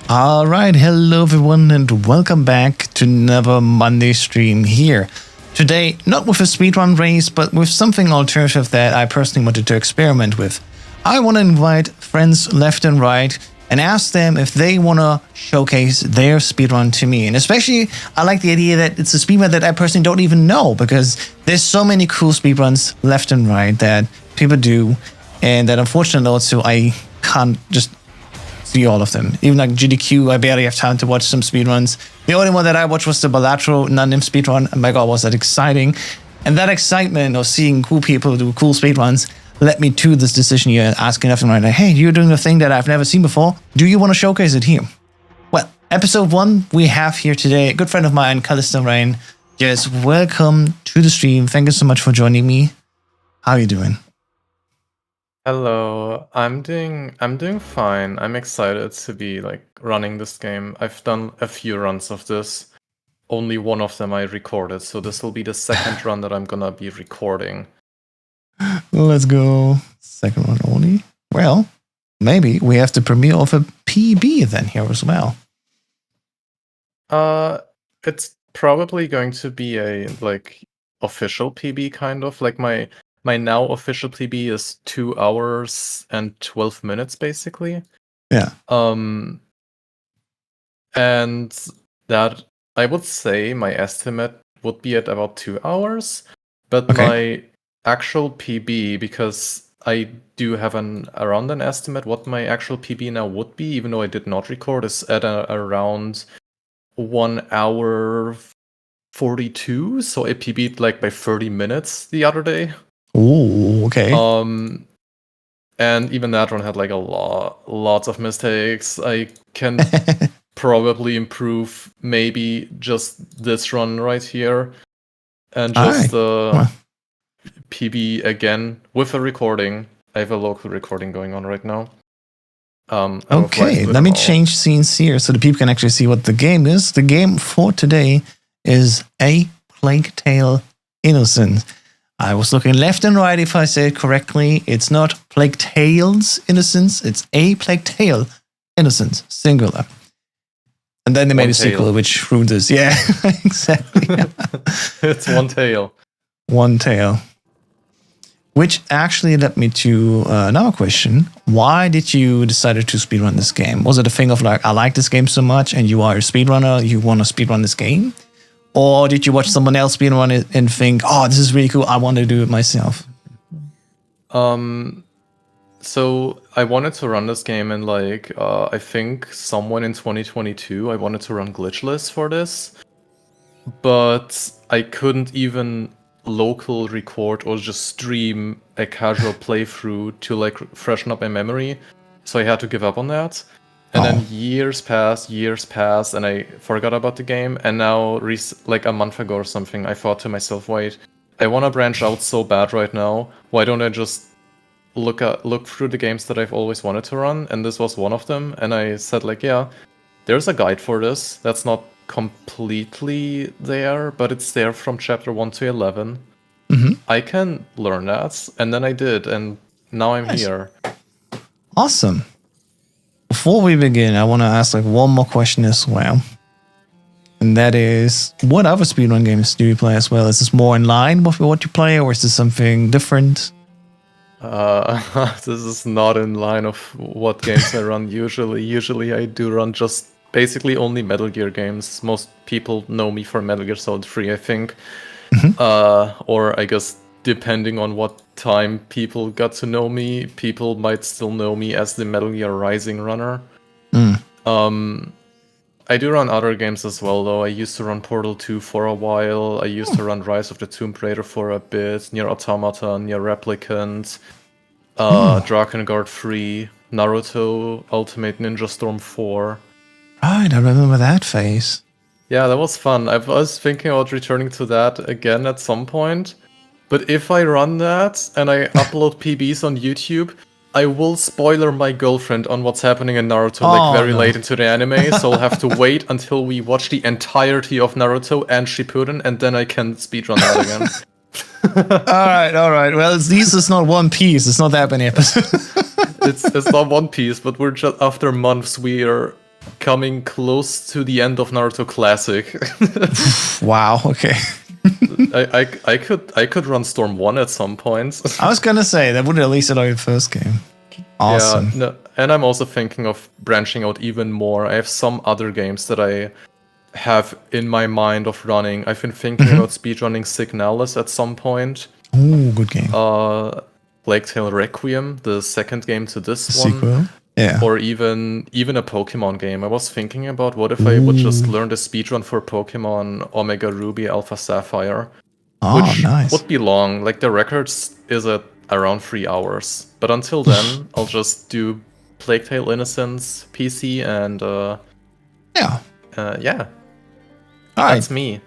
All right, hello everyone, and welcome back to another Monday stream here. Today, not with a speedrun race, but with something alternative that I personally wanted to experiment with. I want to invite friends left and right and ask them if they want to showcase their speedrun to me. And especially, I like the idea that it's a speedrun that I personally don't even know, because there's so many cool speedruns left and right that people do, and that unfortunately also I can't just see all of them. Even like GDQ, I barely have time to watch some speedruns. The only one that I watched was the Balatro non-nim speedrun, and my god, was that exciting. And that excitement of seeing cool people do cool speedruns led me to this decision here, asking left and right, like, hey, you're doing a thing that I've never seen before. Do you want to showcase it here? Well, episode 1 we have here today, a good friend of mine, 𝐸𝐮𝟓 Yes, welcome to the stream. Thank you so much for joining me. How are you doing? Hello, I'm doing fine. I'm excited to be running this game. I've done a few runs of this. Only one of them I recorded, so this will be the second run that I'm gonna be recording. Let's go. Second one only. Well, maybe we have the premiere of a PB then here as well. It's probably going to be a official PB kind of. My now official PB is 2 hours and 12 minutes basically. Yeah. And that, I would say my estimate would be at about 2 hours, but my actual PB, because I do have around an estimate what my actual PB now would be, even though I did not record, is at around 1 hour 42. So I PB'd by 30 minutes the other day. Oh, okay. And even that one had lots of mistakes. I can probably improve maybe just this run right here, and just the PB again with a recording. I have a local recording going on right now. Okay, let me change scenes here so the people can actually see what the game is. The game for today is A Plague Tale Innocence. I was looking left and right if I say it correctly. It's not Plague Tale's Innocence, it's A Plague Tale Innocence, singular. And then they made a sequel, which ruined this. Yeah, exactly. It's one tale. One tale. Which actually led me to another question. Why did you decide to speedrun this game? Was it a thing of I like this game so much and you are a speedrunner, you want to speedrun this game? Or did you watch someone else speedrun it and think, oh, this is really cool, I want to do it myself? So I wanted to run this game in I think someone in 2022, I wanted to run glitchless for this. But I couldn't even local record or just stream a casual playthrough to freshen up my memory. So I had to give up on that. And then years passed, and I forgot about the game. And now, a month ago or something, I thought to myself, wait, I want to branch out so bad right now. Why don't I just look through the games that I've always wanted to run? And this was one of them. And I said, yeah, there's a guide for this. That's not completely there, but it's there from chapter 1 to 11. Mm-hmm. I can learn that. And then I did. And now I'm here. Awesome. Before we begin, I want to ask one more question as well. And that is, what other speedrun games do you play as well? Is this more in line with what you play, or is this something different? This is not in line of what games I run usually. Usually I do run just basically only Metal Gear games. Most people know me for Metal Gear Solid 3, I think. Mm-hmm. Or I guess depending on what time people got to know me, people might still know me as the Metal Gear Rising runner. I do run other games as well, though. I used to run Portal 2 for a while. I used to run Rise of the Tomb Raider for a bit, NieR Automata, NieR Replicant, Drakengard 3, Naruto, Ultimate Ninja Storm 4. Right, I remember that phase. Yeah, that was fun. I was thinking about returning to that again at some point. But if I run that and I upload PBs on YouTube, I will spoiler my girlfriend on what's happening in Naruto very late into the anime, so I'll have to wait until we watch the entirety of Naruto and Shippuden, and then I can speedrun that again. All right. Well, at least it's not One Piece. It's not that many episodes. It's not One Piece, but we're just after months we are coming close to the end of Naruto Classic. Wow. Okay. I could run Storm 1 at some point. I was gonna say that would at least allow your first game. Awesome. Yeah, no, and I'm also thinking of branching out even more. I have some other games that I have in my mind of running. I've been thinking about speedrunning 𝐇𝐚𝐮 at some point. Ooh, good game. Plague Tale Requiem, the second game to this The one. sequel. Yeah. Or even a Pokemon game. I was thinking about what if I would just learn the speedrun for Pokemon Omega Ruby, Alpha Sapphire. Oh, Which nice. would be long. Like the records is at around 3 hours. But until then, I'll just do Plague Tale Innocence, PC, and Yeah. yeah. All right. That's me.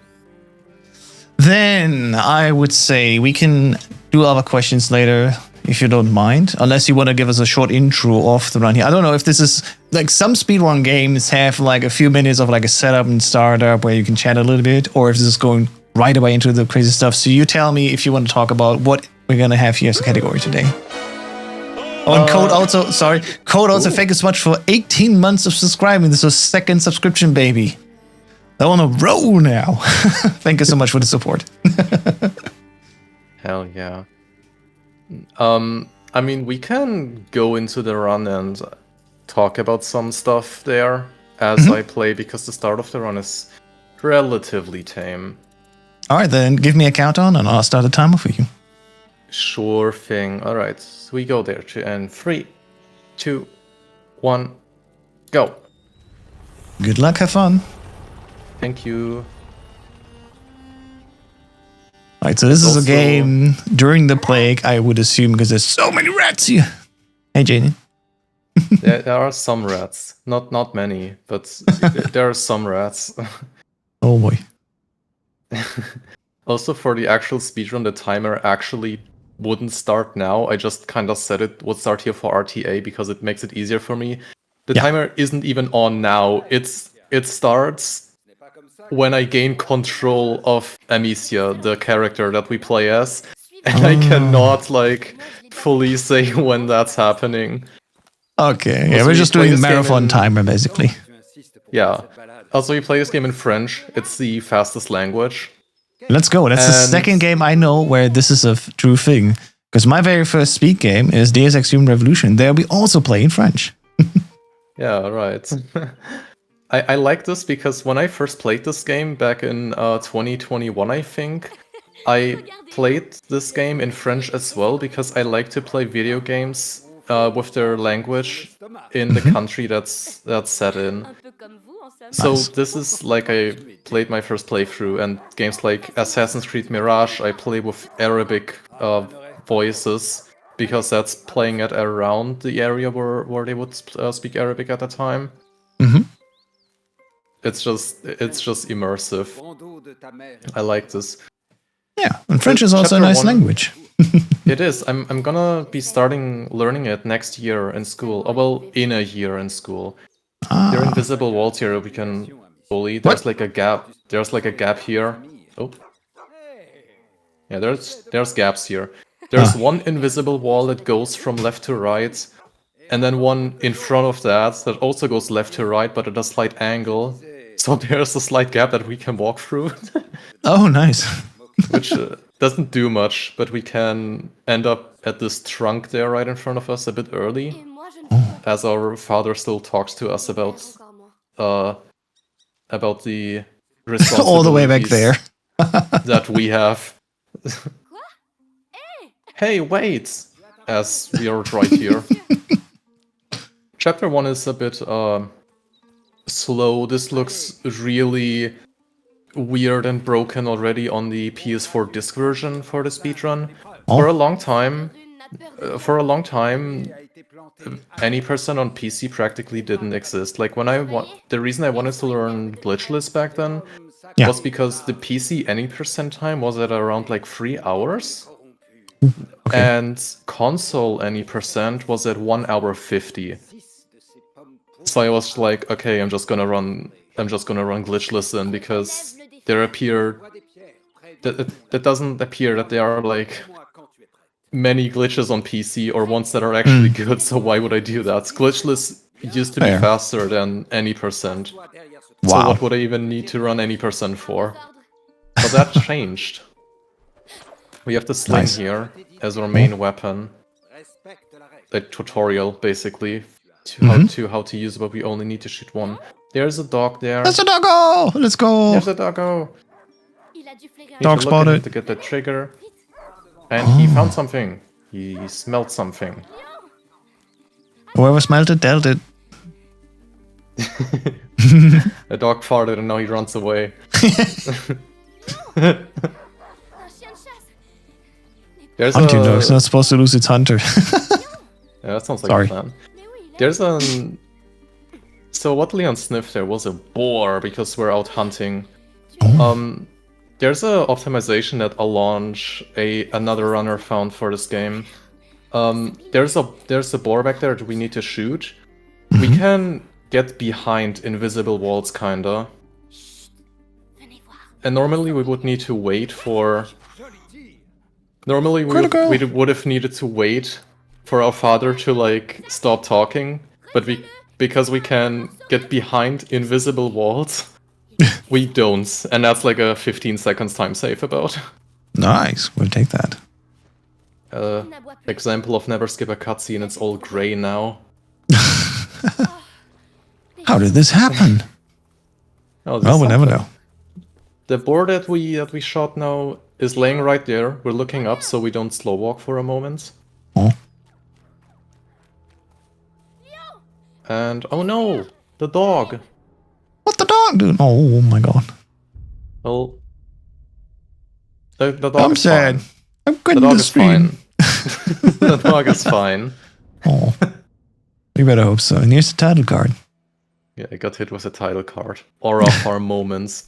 Then I would say we can do other questions later, if you don't mind. Unless you want to give us a short intro of the run here. I don't know if this is like some speedrun games have like a few minutes of like a setup and startup where you can chat a little bit, or if this is going right away into the crazy stuff. So you tell me if you want to talk about what we're gonna have here as a category today. Oh, and Code also, sorry, Code also, thank you so much for 18 months of subscribing. This was second subscription, baby. They're on a roll now. Thank you so much for the support. Hell yeah. I mean, we can go into the run and talk about some stuff there as I play, because the start of the run is relatively tame. All right, then give me a countdown and I'll start a timer for you. Sure thing. All right, so we go there. And 3, 2, 1, go. Good luck, have fun. Thank you. All right, so this is a Also- game during the plague, I would assume, because there's so many rats here. Hey, Jaden. There are some rats. Not many, but there are some rats. Oh boy. Also, for the actual speedrun, the timer actually wouldn't start now. I just kind of said it would start here for RTA because it makes it easier for me. The Yeah. timer isn't even on now. It starts when I gain control of Amicia, the character that we play as. And I cannot, like, fully say when that's happening. Okay, yeah, Also, we're we just play doing this game marathon in- timer, basically. Yeah. Also, we play this game in French. It's the fastest language. Let's go. That's the And- second game I know where this is a true thing. Because my very first speed game is Deus Ex Human Revolution. There we also play in French. Yeah, right. I like this because when I first played this game back in 2021, I think, I played this game in French as well because I like to play video games with their language in the country that's set in. So Nice. this is like I played my first playthrough, and games like Assassin's Creed Mirage I play with Arabic voices because that's playing at around the area where they would speak Arabic at the time. Mhm. It's just immersive. I like this. Yeah, and French is also a Chapter nice 1 language. It is. I'm gonna be starting learning it next year in school. Oh, well, in a year in school. There are invisible walls here we can bully. There's like a gap. There's like a gap here. Oh. Yeah, there's gaps here. There's one invisible wall that goes from left to right, and then one in front of that also goes left to right, but at a slight angle. So there's a slight gap that we can walk through, Oh, nice. which doesn't do much, but we can end up at this trunk there right in front of us a bit early, as our father still talks to us about the responsibilities All the way back there. that we have. Hey, wait! As we are right here. Chapter 1 is a bit slow. This looks really weird and broken already on the PS4 disc version for the speedrun. For a long time, any person on PC practically didn't exist. Like when the reason I wanted to learn glitchless back then Yeah. was because the PC any percent time was at around like 3 hours. Okay. And console any percent was at 1 hour 50. So I was like, okay, I'm just gonna run glitchless then, because that doesn't appear that there are like many glitches on PC or ones that are actually good, so why would I do that? Glitchless used to be Fair. faster than any percent. Wow. So what would I even need to run any percent for? But that changed. We have the sling Nice. here as our main weapon. The tutorial, basically, to how to use it, but we only need to shoot one. There's a dog there. There's a doggo! Let's go! There's a doggo! Dog spotted. To get the trigger. And he found something. He smelled something. Whoever smelled it, dealt it. The dog farted and now he runs away. There's Hunting dog's not supposed to lose its hunter. Yeah, that sounds like Sorry. a plan. There's an... So what Leon sniffed there was a boar because we're out hunting. There's a optimization that I'll launch another runner found for this game. There's a boar back there that we need to shoot. We can get behind invisible walls, kinda. And normally we would need to wait for... Normally we would have needed to wait for our father to, like, stop talking. But because we can get behind invisible walls, we don't. And that's like a 15 seconds time save about. Nice, we'll take that. Example of never skip a cutscene, it's all grey now. How did this happen? Oh, Well, we'll never know. The boar that we shot now is laying right there. We're looking up so we don't slow walk for a moment. Oh. And oh no, the dog. What the dog doing? Oh my god. Well, the dog I'm is sad. fine. I'm The quitting dog the is stream. fine. The dog is fine. Oh. We better hope so. And here's the title card. Yeah, I got hit with a title card. Aura Farm moments.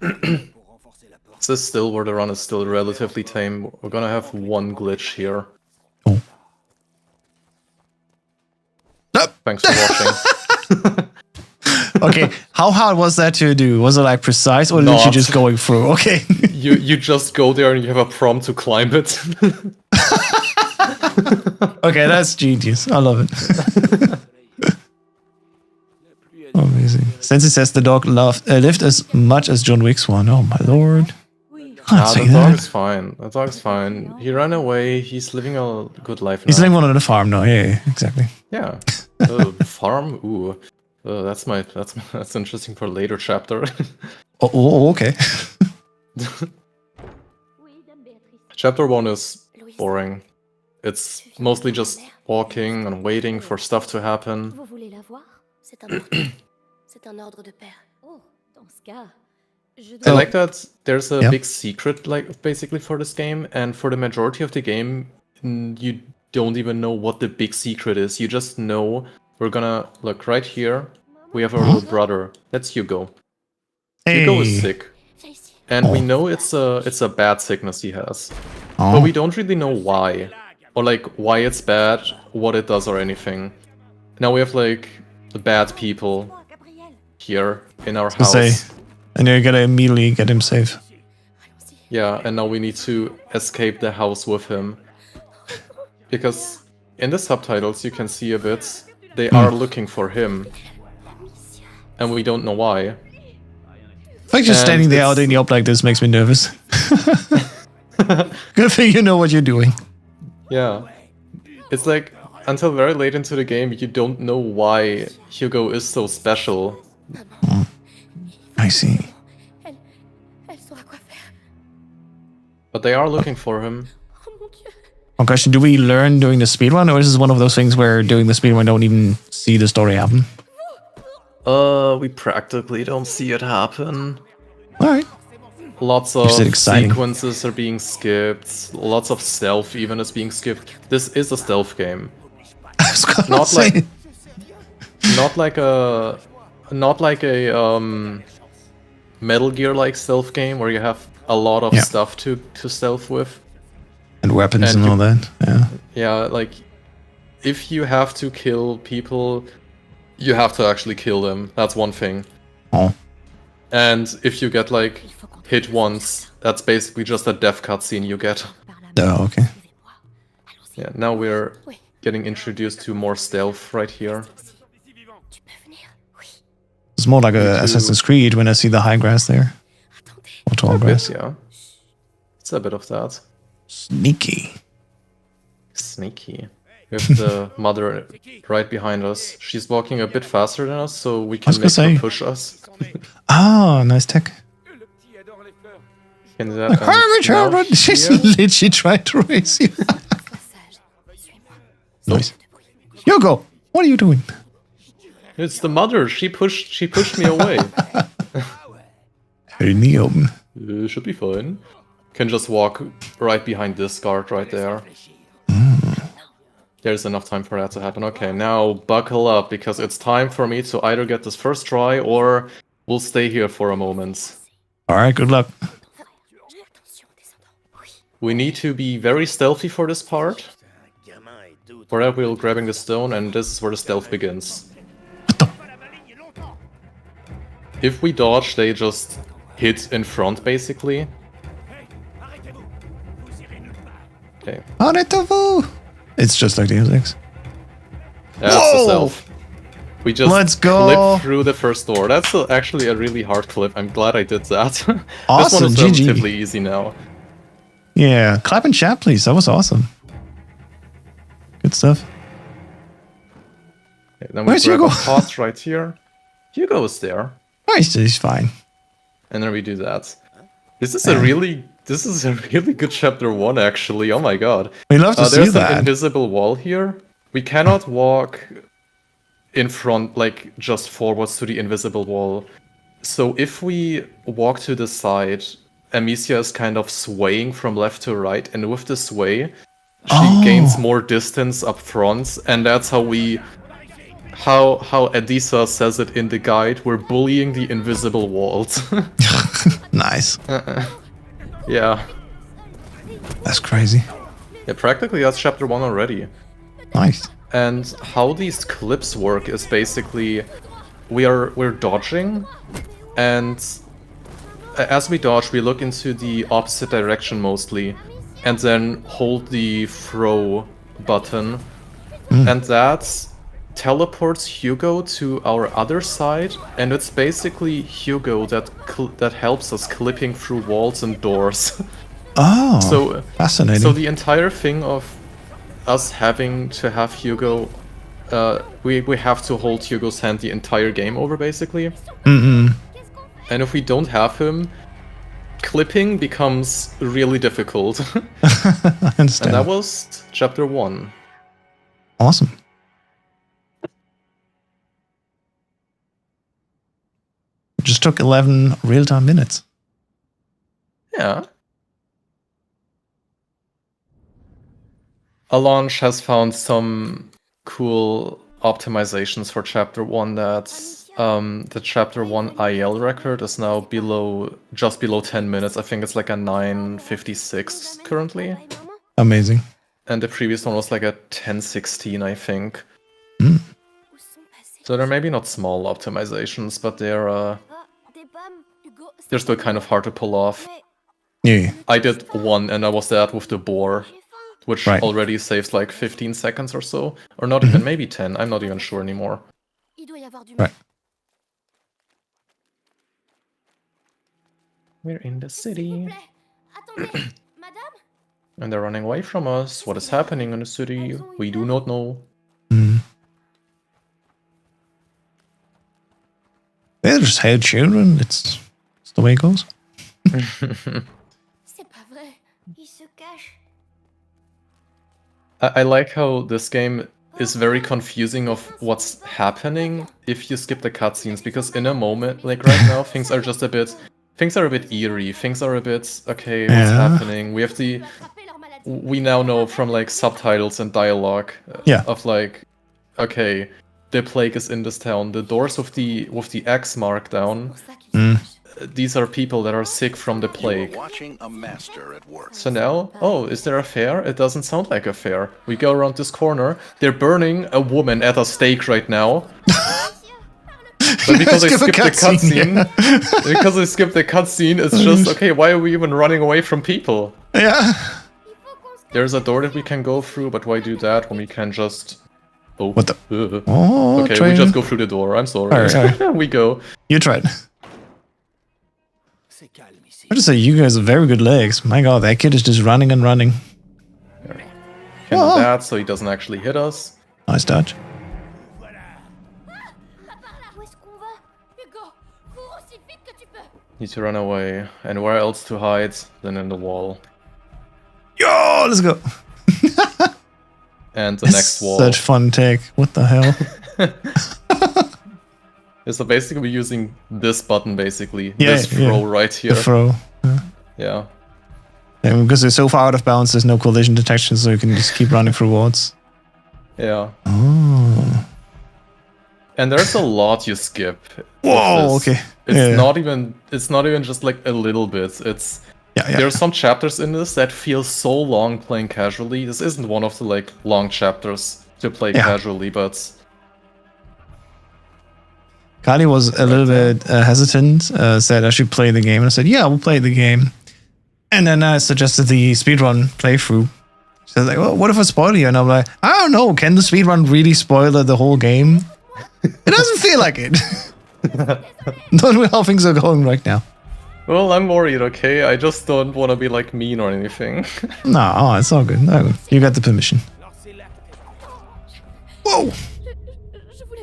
This is still where the run is still relatively tame. We're gonna have one glitch here. Oh. Thanks for watching. Okay, how hard was that to do? Was it like precise or literally Not. just going through? Okay. You just go there and you have a prompt to climb it. Okay, that's genius. I love it. Amazing. Sensei says the dog lived as much as John Wick's one. Oh my lord. Can't say the dog that. is fine. The dog is fine. He ran away. He's living a good life now. He's living on the farm now. Yeah, exactly. Yeah. Farm. Ooh. That's interesting for a later chapter. Oh, okay. Chapter 1 is boring. It's mostly just walking and waiting for stuff to happen. Vous voulez la voir? C'est important. C'est un ordre de père. Oh, dans ce cas, je I dois... like that there's a Yeah. big secret, like, basically for this game, and for the majority of the game, you don't even know what the big secret is. You just know we're gonna look right here. We have our little brother. That's Hugo. Hugo is Hey. sick, and we know it's a bad sickness he has, Oh. but we don't really know why, or like why it's bad, what it does, or anything. Now we have like the bad people here in our house. Say, and you gotta immediately get him safe. Yeah, and now we need to escape the house with him. Because in the subtitles you can see a bit, they are looking for him. And we don't know why. The fact just And standing there out it's- in the up like this makes me nervous. Good thing you know what you're doing. Yeah. It's like, until very late into the game, you don't know why Hugo is so special. I see. Elle saura quoi faire. But they are looking for him. Oh mon Dieu. One question, do we learn during the speedrun, or is this one of those things where during the speedrun don't even see the story happen? We practically don't see it happen. Alright. Lots of Is it exciting? sequences are being skipped. Lots of stealth even is being skipped. This is a stealth game. I was gonna Not say. like- Not like a Metal Gear like stealth game where you have a lot of Yeah. stuff to stealth with. And weapons and and all that. Yeah. Yeah, like if you have to kill people, you have to actually kill them. That's one thing. Oh. And if you get like hit once, that's basically just a death cutscene you get. Oh, okay. Yeah, now we're getting introduced to more stealth right here. It's more like a Assassin's Creed when I see the high grass there. Or tall grass. Yeah. It's a bit of that. Sneaky. Sneaky. We have the mother right behind us. She's walking a bit faster than us, so we can make her push us. Oh, nice tech. Can do that. She's literally trying to race you. Nice. Hugo, what are you doing? It's the mother. She pushed me away. Should be fine. Can just walk right behind this guard right there. There's enough time for that to happen. Okay, now buckle up, because it's time for me to either get this first try or we'll stay here for a moment. Alright, good luck. We need to be very stealthy for this part. For that, we're grabbing the stone, and this is where the stealth begins. If we dodge, they just hit in front, basically. Okay. It's just like the Innocence. That's the stealth. We just clip through the first door. That's actually a really hard clip. I'm glad I did that. Awesome, this one is relatively easy now. Yeah, clap in chat, please. That was awesome. Good stuff. Okay, then we grab a pot right here. Hugo is there. Nice, he's fine. And then we do that. This is a really good chapter 1, actually. Oh my god. We love to see there's that. An invisible wall here. We cannot walk in front, like just forwards to the invisible wall. So if we walk to the side, Amicia is kind of swaying from left to right, and with the sway, she gains more distance up front, and that's how Adisa says it in the guide, we're bullying the invisible walls. Nice. Yeah. That's crazy. Yeah, practically that's chapter 1 already. Nice. And how these clips work is basically we're dodging, and as we dodge, we look into the opposite direction mostly, and then hold the throw button, and that teleports Hugo to our other side, and it's basically Hugo that helps us clipping through walls and doors. Oh, so fascinating. So the entire thing of us having to have Hugo, we have to hold Hugo's hand the entire game over, basically. And if we don't have him, clipping becomes really difficult. I understand. And that was chapter 1. Awesome. Just took 11 real-time minutes. Yeah. Alonge has found some cool optimizations for chapter 1 that the chapter 1 IL record is now just below 10 minutes. I think it's like a 9:56 currently. Amazing. And the previous one was like a 10:16, I think. So they're maybe not small optimizations, but they're still kind of hard to pull off. Yeah. I did one, and I was that with the boar, which already saves like 15 seconds or so. Or not even, maybe 10. I'm not even sure anymore. Right. We're in the city. And they're running away from us. What is happening in the city? We do not know. They just hate children. It's the way it goes. I like how this game is very confusing of what's happening if you skip the cutscenes, because in a moment, like right now, things are a bit eerie. Things are a bit, okay, what's happening? We now know from like subtitles and dialogue of like, okay, the plague is in this town. The doors with the X mark down. These are people that are sick from the plague. So now, is there a fair? It doesn't sound like a fair. We go around this corner. They're burning a woman at a stake right now. But because I skipped the cutscene, it's just, okay, why are we even running away from people? Yeah. There's a door that we can go through, but why do that when we can just... What the? Okay, we just go through the door. I'm sorry. All right. We go. You tried. I just say you guys have very good legs. My god, that kid is just running and running. Can do that so he doesn't actually hit us. Nice dodge. Où est-ce qu'on va? Hugo, cours aussi vite que tu peux. Need to run away. And where else to hide than in the wall? Yo, let's go. And the next wall. Such fun take. What the hell? So basically we're using this button basically. Yeah, this throw right here. The throw. Yeah. And because they're so far out of bounds, there's no collision detection, so you can just keep running through walls. Yeah. Oh. And there's a lot you skip. Whoa, okay. It's not even just like a little bit. It's there are some chapters in this that feel so long playing casually. This isn't one of the like long chapters to play casually, but Kali was a little bit hesitant, said I should play the game, and I said, yeah, we'll play the game. And then I suggested the speedrun playthrough. She said, like, well, what if I spoil you? And I'm like, I don't know, can the speedrun really spoil the whole game? It doesn't feel like it. Don't know how things are going right now. well, I'm worried, okay? I just don't want to be like mean or anything. No, it's all good. You got the permission. Whoa!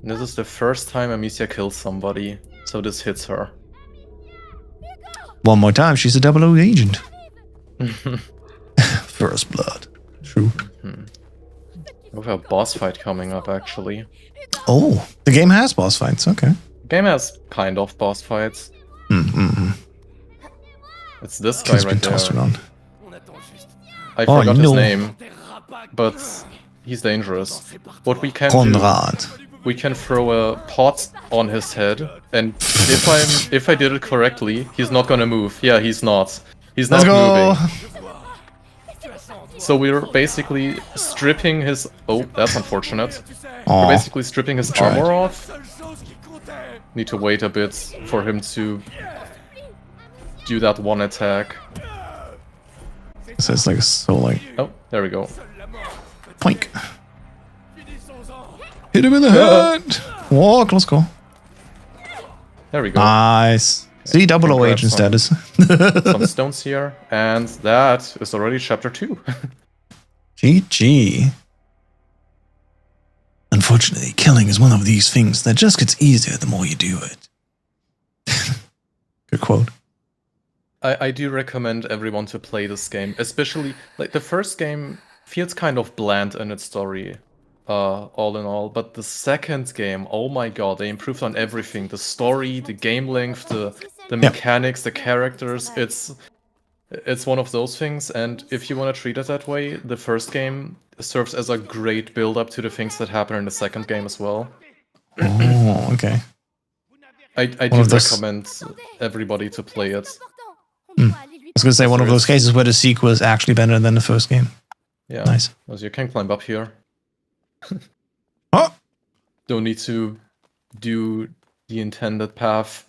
This is the first time Amicia kills somebody, so this hits her. One more time, she's a 00 agent. First blood. True. We have a boss fight coming up, actually. Oh, the game has boss fights, okay. Game has kind of boss fights. It's this guy He's been right tossed there. around. I forgot his name, but he's dangerous. What we can Konrad. we can throw a pot on his head, and if I did it correctly, he's not gonna move. Yeah, he's not. He's not moving. So we're basically stripping his. Oh, that's unfortunate. We're basically stripping his armor off. Need to wait a bit for him to do that one attack. So it's like so like. Oh, there we go. Poink. Hit him in the head. Walk. Let's go. There we go. Nice. See, 00 agent status. Some stones here, and that is already chapter 2. GG. Unfortunately, killing is one of these things that just gets easier the more you do it. Good quote. I do recommend everyone to play this game, especially like the first game feels kind of bland in its story, all in all, but the second game, oh my god, they improved on everything. The story, the game length, the mechanics, the characters, it's one of those things, and if you want to treat it that way, the first game serves as a great build-up to the things that happen in the second game as well. Oh, okay. I do recommend everybody to play it. I was gonna say one of those cases where the sequel is actually better than the first game. Yeah. Nice. Also, you can climb up here. Oh! Don't need to do the intended path.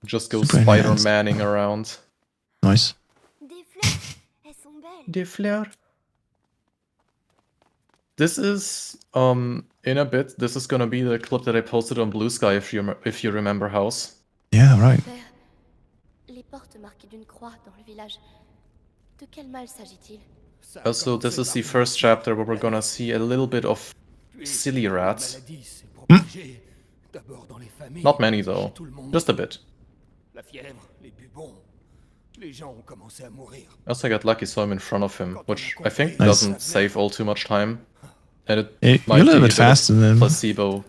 Just go Spider-Manning around. Nice. Des fleurs. This is in a bit. This is gonna be the clip that I posted on Blue Sky if you remember House. Yeah, right. Les portes marquées d'une croix dans le village. De quel mal s'agit-il? Also, this is the first chapter where we're gonna see a little bit of silly rats. Not many though, just a bit. Also, I got lucky, saw him in front of him, which I think doesn't save all too much time. And it might you're a little be bit faster than placebo.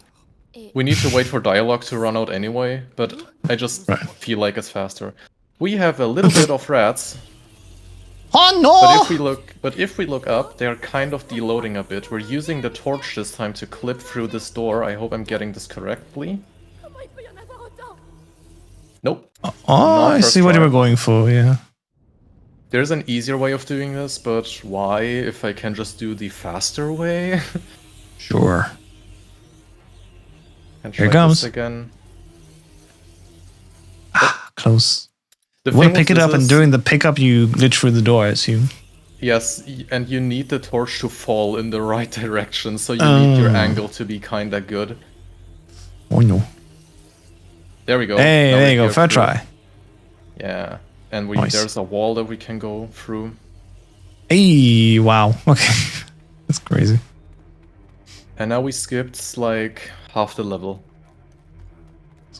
We need to wait for dialogue to run out anyway, but I just feel like it's faster. We have a little bit of rats. Oh no! But if we look up, they're kind of deloading a bit. We're using the torch this time to clip through this door. I hope I'm getting this correctly. Nope. Oh, I see what you were going for, yeah. There's an easier way of doing this, but why if I can just do the faster way? Sure. Here it comes. Again. Ah, close. You want to pick it up, and during the pickup you glitch through the door, I assume. Yes, and you need the torch to fall in the right direction, so you need your angle to be kinda good. Oh no. There we go. Hey, Now there we're you go. here Third through. try. Yeah, and Nice. there's a wall that we can go through. Hey, wow. Okay. That's crazy. And now we skipped like half the level.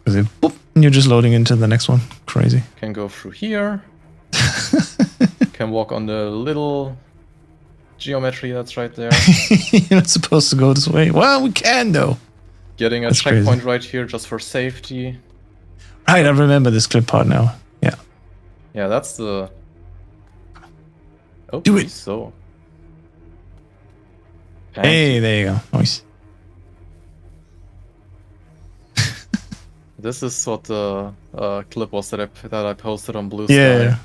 Because boop, and you're just loading into the next one. Crazy. Can go through here. Can walk on the little geometry that's right there. You're not supposed to go this way. Well, we can though. Getting a That's checkpoint crazy. right here just for safety. Right, I remember this clip part now. Yeah. Yeah, that's the... Oh, Do it. So. Hey, there you go. Nice. This is what the clip was that I posted on Blue Yeah. Sky.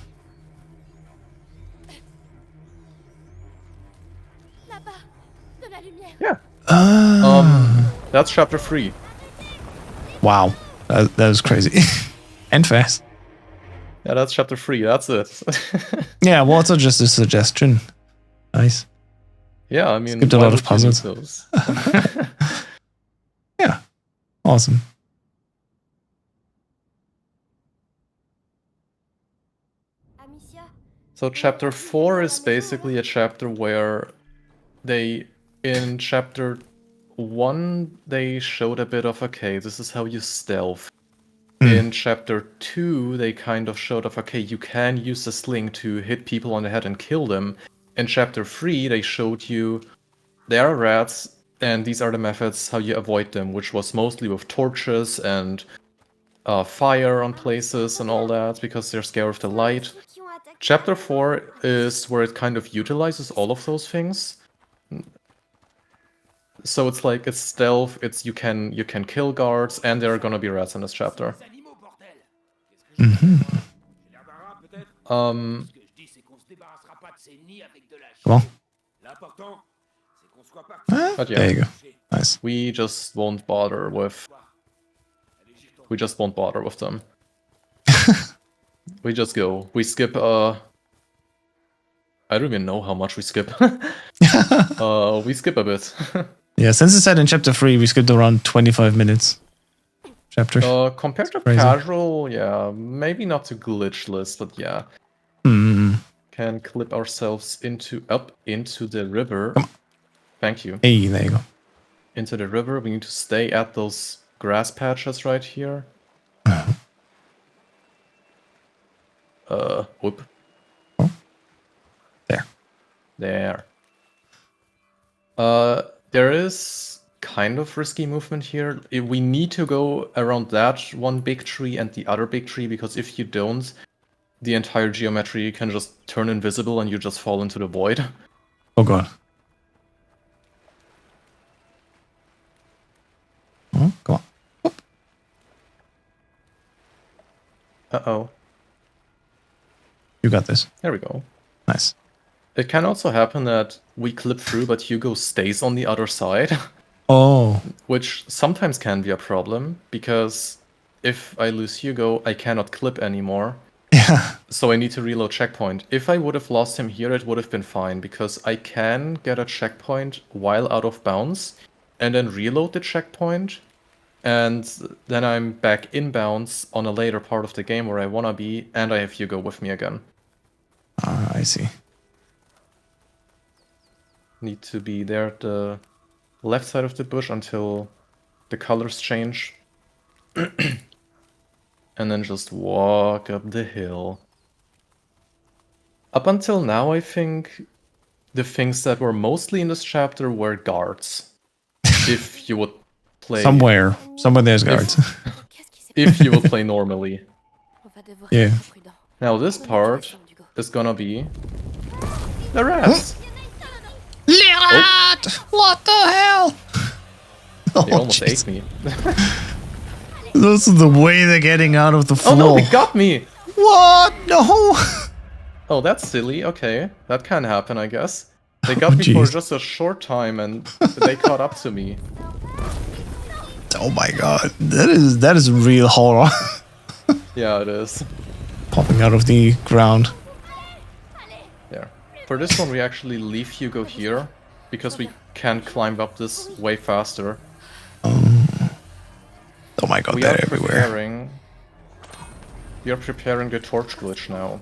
Là-bas, de la lumière. Yeah. Ah. That's chapter 3. Wow. That was crazy. And fast. Yeah, that's chapter 3. That's it. Yeah, well, also just a suggestion. Nice. Yeah, I mean, Skipped a why lot of would you need puzzles. those? Yeah. Awesome. Amicia, So chapter 4 is basically a chapter where in chapter 1, they showed a bit of, okay, this is how you stealth. In chapter 2, they kind of showed off, okay, you can use the sling to hit people on the head and kill them. In chapter 3, they showed you there are rats, and these are the methods how you avoid them, which was mostly with torches and fire on places and all that, because they're scared of the light. qui ont attaqué. Chapter 4 is where it kind of utilizes all of those things. So it's like it's stealth, it's you can kill guards, and there are gonna be rats in this chapter. Come on. But yeah, There you go. Nice. we just won't bother with them. We just go. We skip I don't even know how much we skip. We skip a bit. Yeah, since it said in chapter 3, we skipped around 25 minutes. Chapter. Compared to Crazy. casual, yeah, maybe not to glitchless, but yeah. Hmm. Can clip ourselves up into the river. Come on. Thank you. Hey, there you go. Into the river. We need to stay at those grass patches right here. Whoop. There. There. There is kind of risky movement here. We need to go around that one big tree and the other big tree, because if you don't, the entire geometry can just turn invisible and you just fall into the void. Oh god. Oh, come on. Whoop. Uh-oh. You got this. There we go. Nice. It can also happen that we clip through, but Hugo stays on the other side, Oh. which sometimes can be a problem, because if I lose Hugo, I cannot clip anymore. Yeah. So I need to reload checkpoint. If I would have lost him here, it would have been fine, because I can get a checkpoint while out of bounds, and then reload the checkpoint, and then I'm back in bounds on a later part of the game where I wanna be, and I have Hugo with me again. Ah, I see. Need to be there at the left side of the bush until the colors change. And then just walk up the hill. Up until now, I think the things that were mostly in this chapter were guards. If you would play... Somewhere there's guards. Qu'est-ce qui s'est If you would play normally. On va devoir Yeah. être prudent. Now this part is gonna be the rats. Rat! What the hell? They almost ate me. This is the way they're getting out of the floor. Oh no, they got me! What? No! Oh, that's silly. Okay, that can happen, I guess. They got me for jeez. just a short time, and they caught up to me. Oh my god. That is real horror. Yeah, it is. Popping out of the ground. Yeah. For this one, we actually leave Hugo here, because we can climb up this way faster. Oh my god, We they're are everywhere. preparing We are preparing the torch glitch now.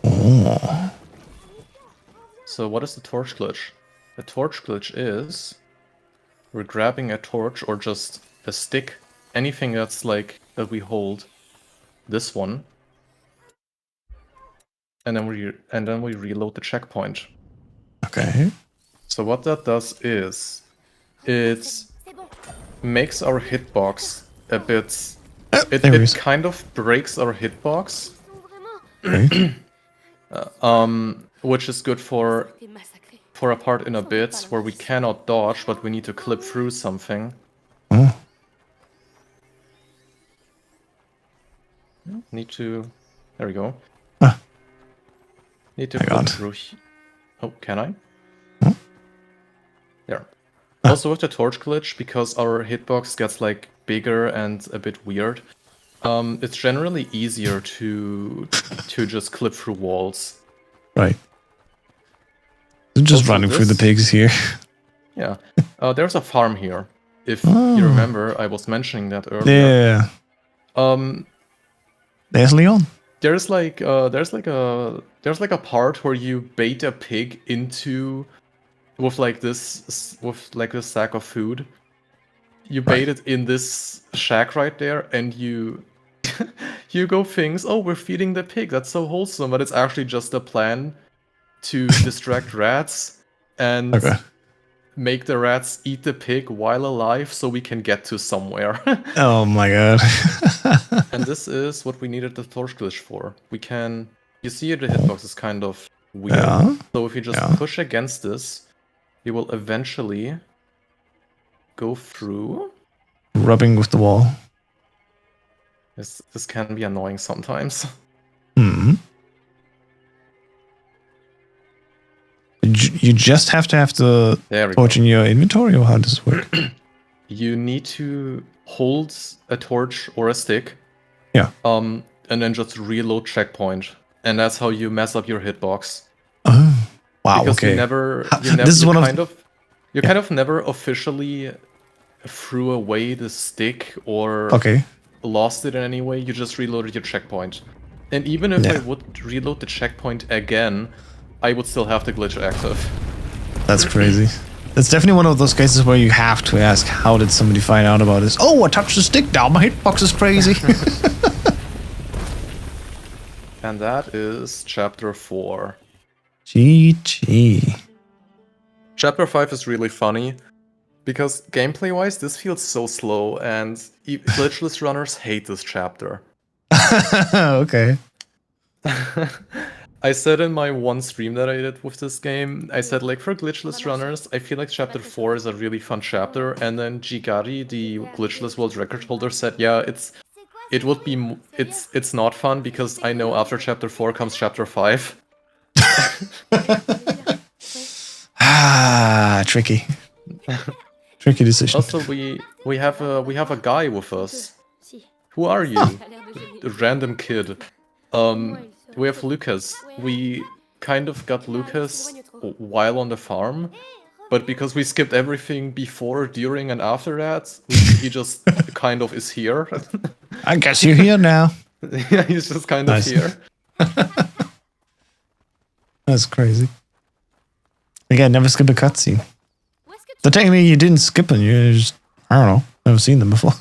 Oh. So what is the torch glitch? The torch glitch is we're grabbing a torch or just a stick, anything that's like that we hold. This one. And then we reload the checkpoint. Okay. So what that does is it makes our hitbox a bit. It kind of breaks our hitbox, Okay. which is good for a part in a bit where we cannot dodge, but we need to clip through something. Oh. Need to. There we go. Ah. Need to My clip God. through. Oh, can I? Huh? There. Also with the torch glitch, because our hitbox gets like bigger and a bit weird, it's generally easier to just clip through walls. Right. They're just Also running through the this- pigs here. Yeah. There's a farm here. If you remember, I was mentioning that earlier. Yeah. There's Leon. There's like a part where you bait a pig into with this sack of food. You bait it in this shack right there, and you you go things. Oh, we're feeding the pig. That's so wholesome, but it's actually just a plan to distract rats and Okay. make the rats eat the pig while alive, so we can get to somewhere. Oh my God. And this is what we needed the torch glitch for. We can... You see the hitbox is kind of weird. Yeah. So if you just Yeah. push against this, you will eventually go through. Rubbing with the wall. This can be annoying sometimes. Hmm. You just have to have the There we torch go. in your inventory, or how does it work? You need to hold a torch or a stick. Yeah. And then just reload checkpoint. And that's how you mess up your hitbox. Oh. Wow. Because Okay. you never This is you one of- kind of never officially threw away the stick or Okay. lost it in any way. You just reloaded your checkpoint. And even if I would reload the checkpoint again, I would still have the glitch active. That's crazy. That's definitely one of those cases where you have to ask, how did somebody find out about this? Oh, I touched the stick now. My hitbox is crazy. And that is chapter 4. GG. Chapter 5 is really funny because gameplay-wise, this feels so slow, and glitchless runners hate this chapter. Okay. I said in my one stream that I did with this game, I said like for glitchless runners, I feel like chapter 4 is a really fun chapter, and then Jigari, the glitchless world record holder, said, yeah, it's not fun because I know after chapter 4 comes chapter 5. Ah, tricky. Tricky decision. Also, we have a guy with us. Who are you? A random kid. We have Lucas. We kind of got Lucas while on the farm, but because we skipped everything before, during, and after that, he just kind of is here. I guess you're here now. Yeah, he's just kind of Nice. here. That's crazy. Again, never skip a cutscene. So technically you didn't skip them, you just, I don't know, never seen them before.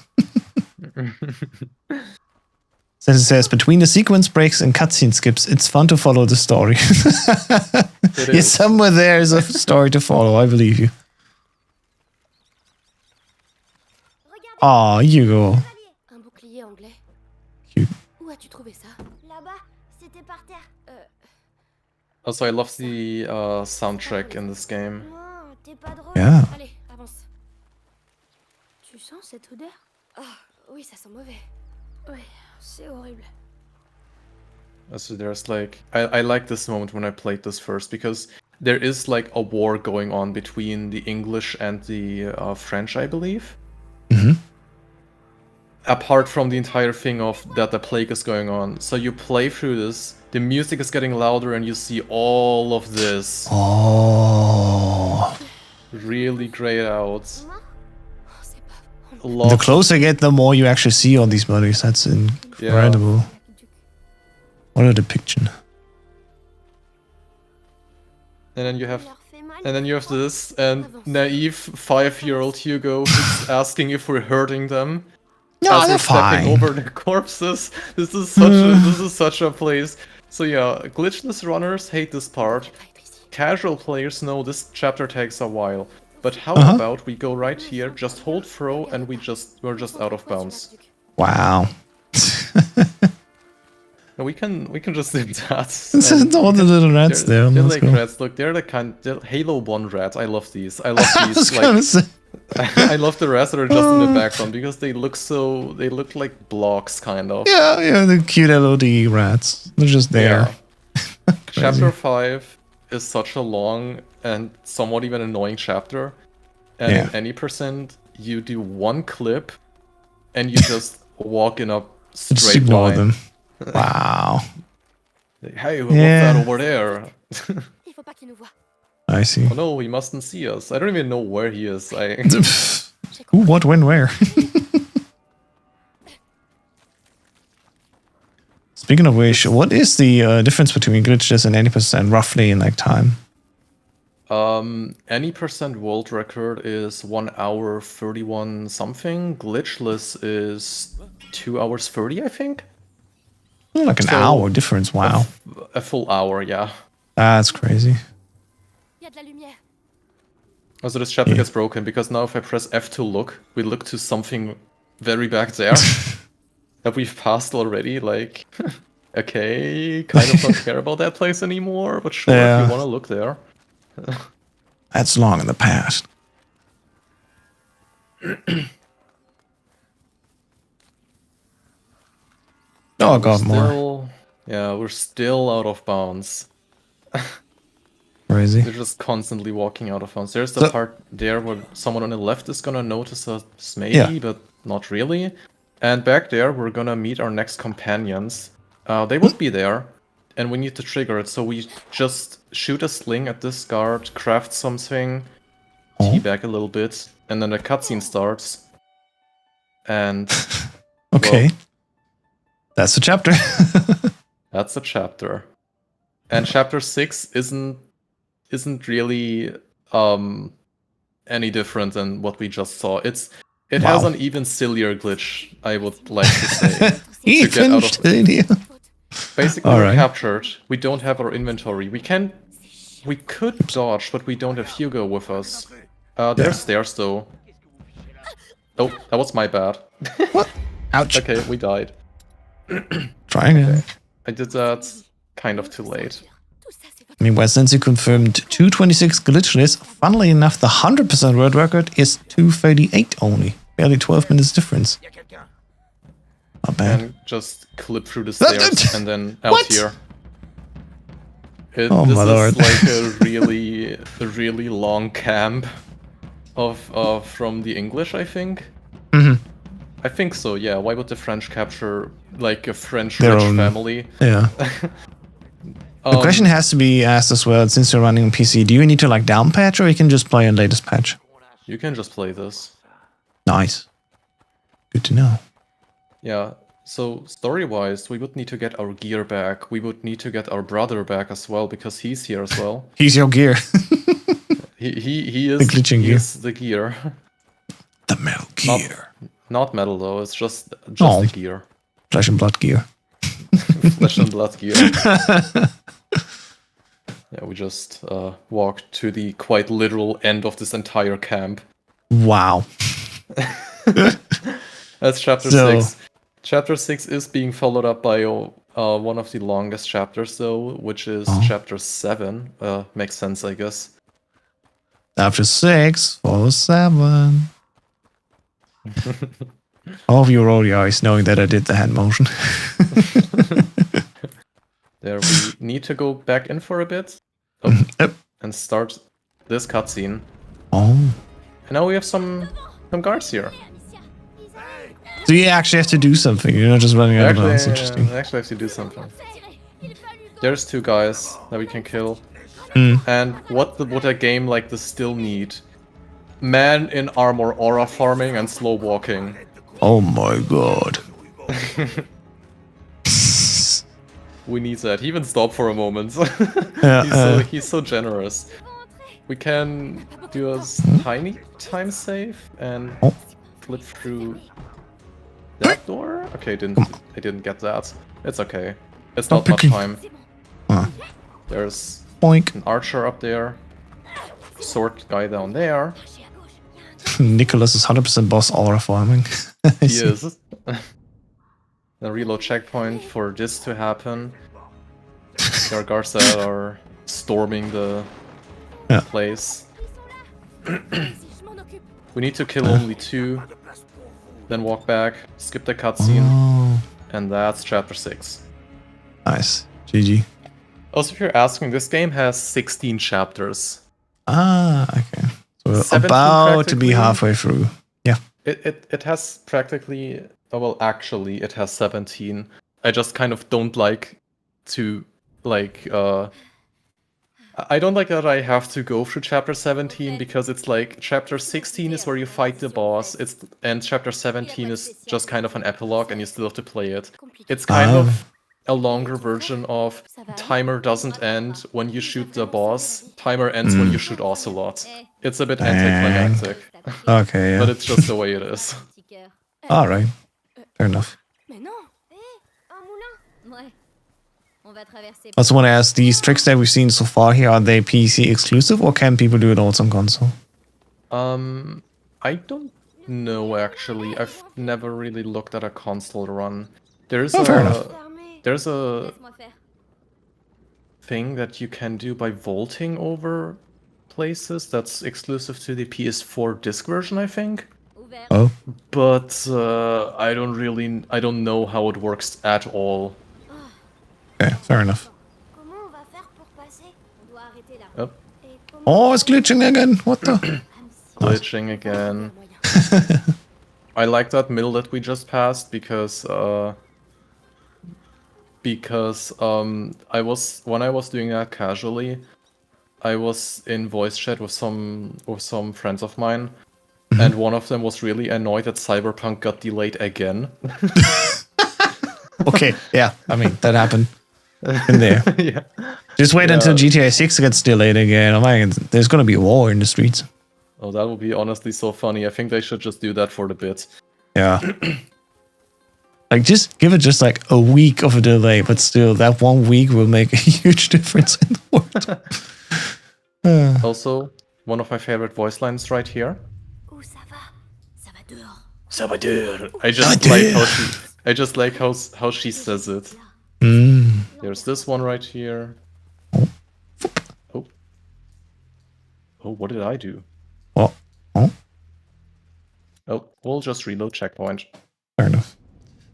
So it says, between the sequence breaks and cutscene skips, it's fun to follow the story. It Yeah, is. somewhere there is a story to follow, I believe you. Aw, Hugo. Un bouclier anglais. Cute. Où as-tu trouvé ça? Là-bas, c'était par terre. Also, I love the soundtrack in this game. Non, t'es pas drôle. Yeah. Allez, avance. Tu sens cette odeur? Ah, oui, ça sent mauvais. Oui, c'est horrible. So there's like, I like this moment when I played this first, because there is like a war going on between the English and the French, I believe. Mhm. Apart from the entire thing of that the plague is going on. So you play through this, the music is getting louder, and you see all of this Oh. really grayed out. Oh, c'est pas... On love... The closer I get, the more you actually see all these bodies. That's incredible. duc. What a depiction. And then you have... leur fait mal. And then you have this, and naive 5-year-old Hugo who's asking if we're hurting them. No, as they're we're stepping fine. over the corpses. This is such a place. So yeah, glitchless runners hate this part. Casual players know this chapter takes a while. But how about we go right here, just hold throw, and we're just out of bounds. Wow. And we can just do that. It's all the little rats there. They're Let's like go. rats. Look, they're Halo 1 rats. I love these. I love I these. was gonna say. I love the rats that are just in the background because they look like blocks kind of. Yeah, the cute LOD rats. They're just there. Yeah. Chapter 5 is such a long and somewhat even annoying chapter. And in any percent, you do one clip and you just walk in a Just straight ignore line. them. Wow. Hey, what's that over there? Il faut pas qu'il nous voie. I see. Oh no, he mustn't see us. I don't even know where he is. Who, what, when, where? Speaking of which, what is the difference between glitches and 80% roughly in like time? Any percent world record is 1 hour 31 something. Glitchless is 2 hours 30, I think. Oh, like an So, hour difference. Wow. A full hour, yeah. That's crazy. Il y a de la lumière. Also this chapter gets broken because now if I press F to look, we look to something very back there that we've passed already, like, okay, kind of don't care about that place anymore, but sure, if you want to look there. That's long in the past. Oh, God, more. Yeah, we're still out of bounds. Crazy. We're just constantly walking out of bounds. There's the part there where someone on the left is gonna notice us maybe, but not really. And back there, we're gonna meet our next companions. They would be there, and we need to trigger it. So we just shoot a sling at this guard, craft something, teabag a little bit, and then the cutscene starts. And Okay. well, That's the chapter. that's the chapter. And chapter 6 isn't really any different than what we just saw. It has an even sillier glitch, I would like to say. Even sillier. Basically, All we're right. captured. We don't have our inventory. We could dodge, but we don't have Hugo with us. There's stairs though. Oh, that was my bad. What? Ouch. Okay, we died. Trying it. I did that kind of too late. I mean, since you confirmed 226 glitchless, funnily enough, the 100% world record is 238 only. Barely 12 minutes difference. Not bad. And just clip through the stairs and then out What? here. This my lord. is like a really long camp of from the English, I think. I think so, yeah. Why would the French capture like a French Their rich own- family? Yeah. The question has to be asked as well, since you're running on PC, do you need to like down patch or you can just play on latest patch? You can just play this. Nice. Good to know. Yeah. So story-wise, we would need to get our gear back. We would need to get our brother back as well because he's here as well. He's your gear. He is The glitching he gear. is the gear. The metal gear. Not metal though. It's just Oh. the gear. Flesh and blood gear. Flesh and blood gear. Yeah, we just walked to the quite literal end of this entire camp. Wow. That's chapter So- 6. Chapter 6 is being followed up by one of the longest chapters, though, which is chapter 7. Makes sense, I guess. After 6, follows 7. All of you roll your eyes knowing that I did the hand motion. There, we need to go back in for a bit. Yep. And start this cutscene. Oh. And now we have some guards here. So you actually have to do something. You're not just running out of bounds. Interesting. I actually have to do something. There's 2 guys that we can kill. Hmm. And what a game like this still need Man in armor, aura farming, and slow walking. Oh my god. We need that. He even stopped for a moment. Yeah, he's so generous. We can do a tiny time save and Oh. flip through that door. Okay, I didn't get that. It's okay. It's Stop not much picking. time. Ah. There's Boink. an archer up there. Sword guy down there. Nicholas is 100% boss aura farming. He is. The reload checkpoint for this to happen. There are guards that are storming the Yeah. place. Je m'en occupe. We need to kill only 2, then walk back, skip the cutscene, Oh, and that's chapter 6. nice. GG. Also, if you're asking, this game has 16 chapters. Ah, okay. So we're 17 about to be practically. halfway through. Yeah. It has practically, oh, well, actually, it has 17. I just kind of don't like to, like, I don't like that I have to go through chapter 17 because it's like chapter 16 is where you fight the boss, and chapter 17 is just kind of an epilogue and you still have to play it. It's kind of a longer version of timer doesn't end when you shoot the boss, timer ends when you shoot Ocelot. It's a bit anticlimactic, Okay, yeah. but it's just the way it is. Alright. Fair enough. Mais non. Un moulin. Ouais. On va traverser. I also want to ask, these tricks that we've seen so far here, are they PC exclusive or can people do it also on console? I don't know actually. I've never really looked at a console run. There's Oh, fair enough. Fermé. there's a Laisse-moi faire. thing that you can do by vaulting over places that's exclusive to the PS4 disc version, I think. Ouvert. Oh, But I don't know how it works at all. okay, fair enough. Comment on va faire pour passer? On doit arrêter là. Oh, Et comment Oh, it's glitching again. What the? glitching again. I like that middle that we just passed because when I was doing that casually, I was in voice chat with some friends of mine, and one of them was really annoyed that Cyberpunk got delayed again. Okay, yeah. I mean, that happened in there. Yeah. Just wait Yeah. until GTA 6 gets delayed again. Oh my god, there's gonna be a war in the streets. Oh, that would be honestly so funny. I think they should just do that for the bit. Yeah. Like, just give it just like a week of a delay, but still, that 1 week will make a huge difference in the world. Also, one of my favorite voice lines right here. Où ça va? Ça va dehors. Sabadur. I just like how she says it. Mm. There's this one right here. Oh. Oh, what did I do? Oh, oh, Oh, we'll just reload checkpoint. fair enough.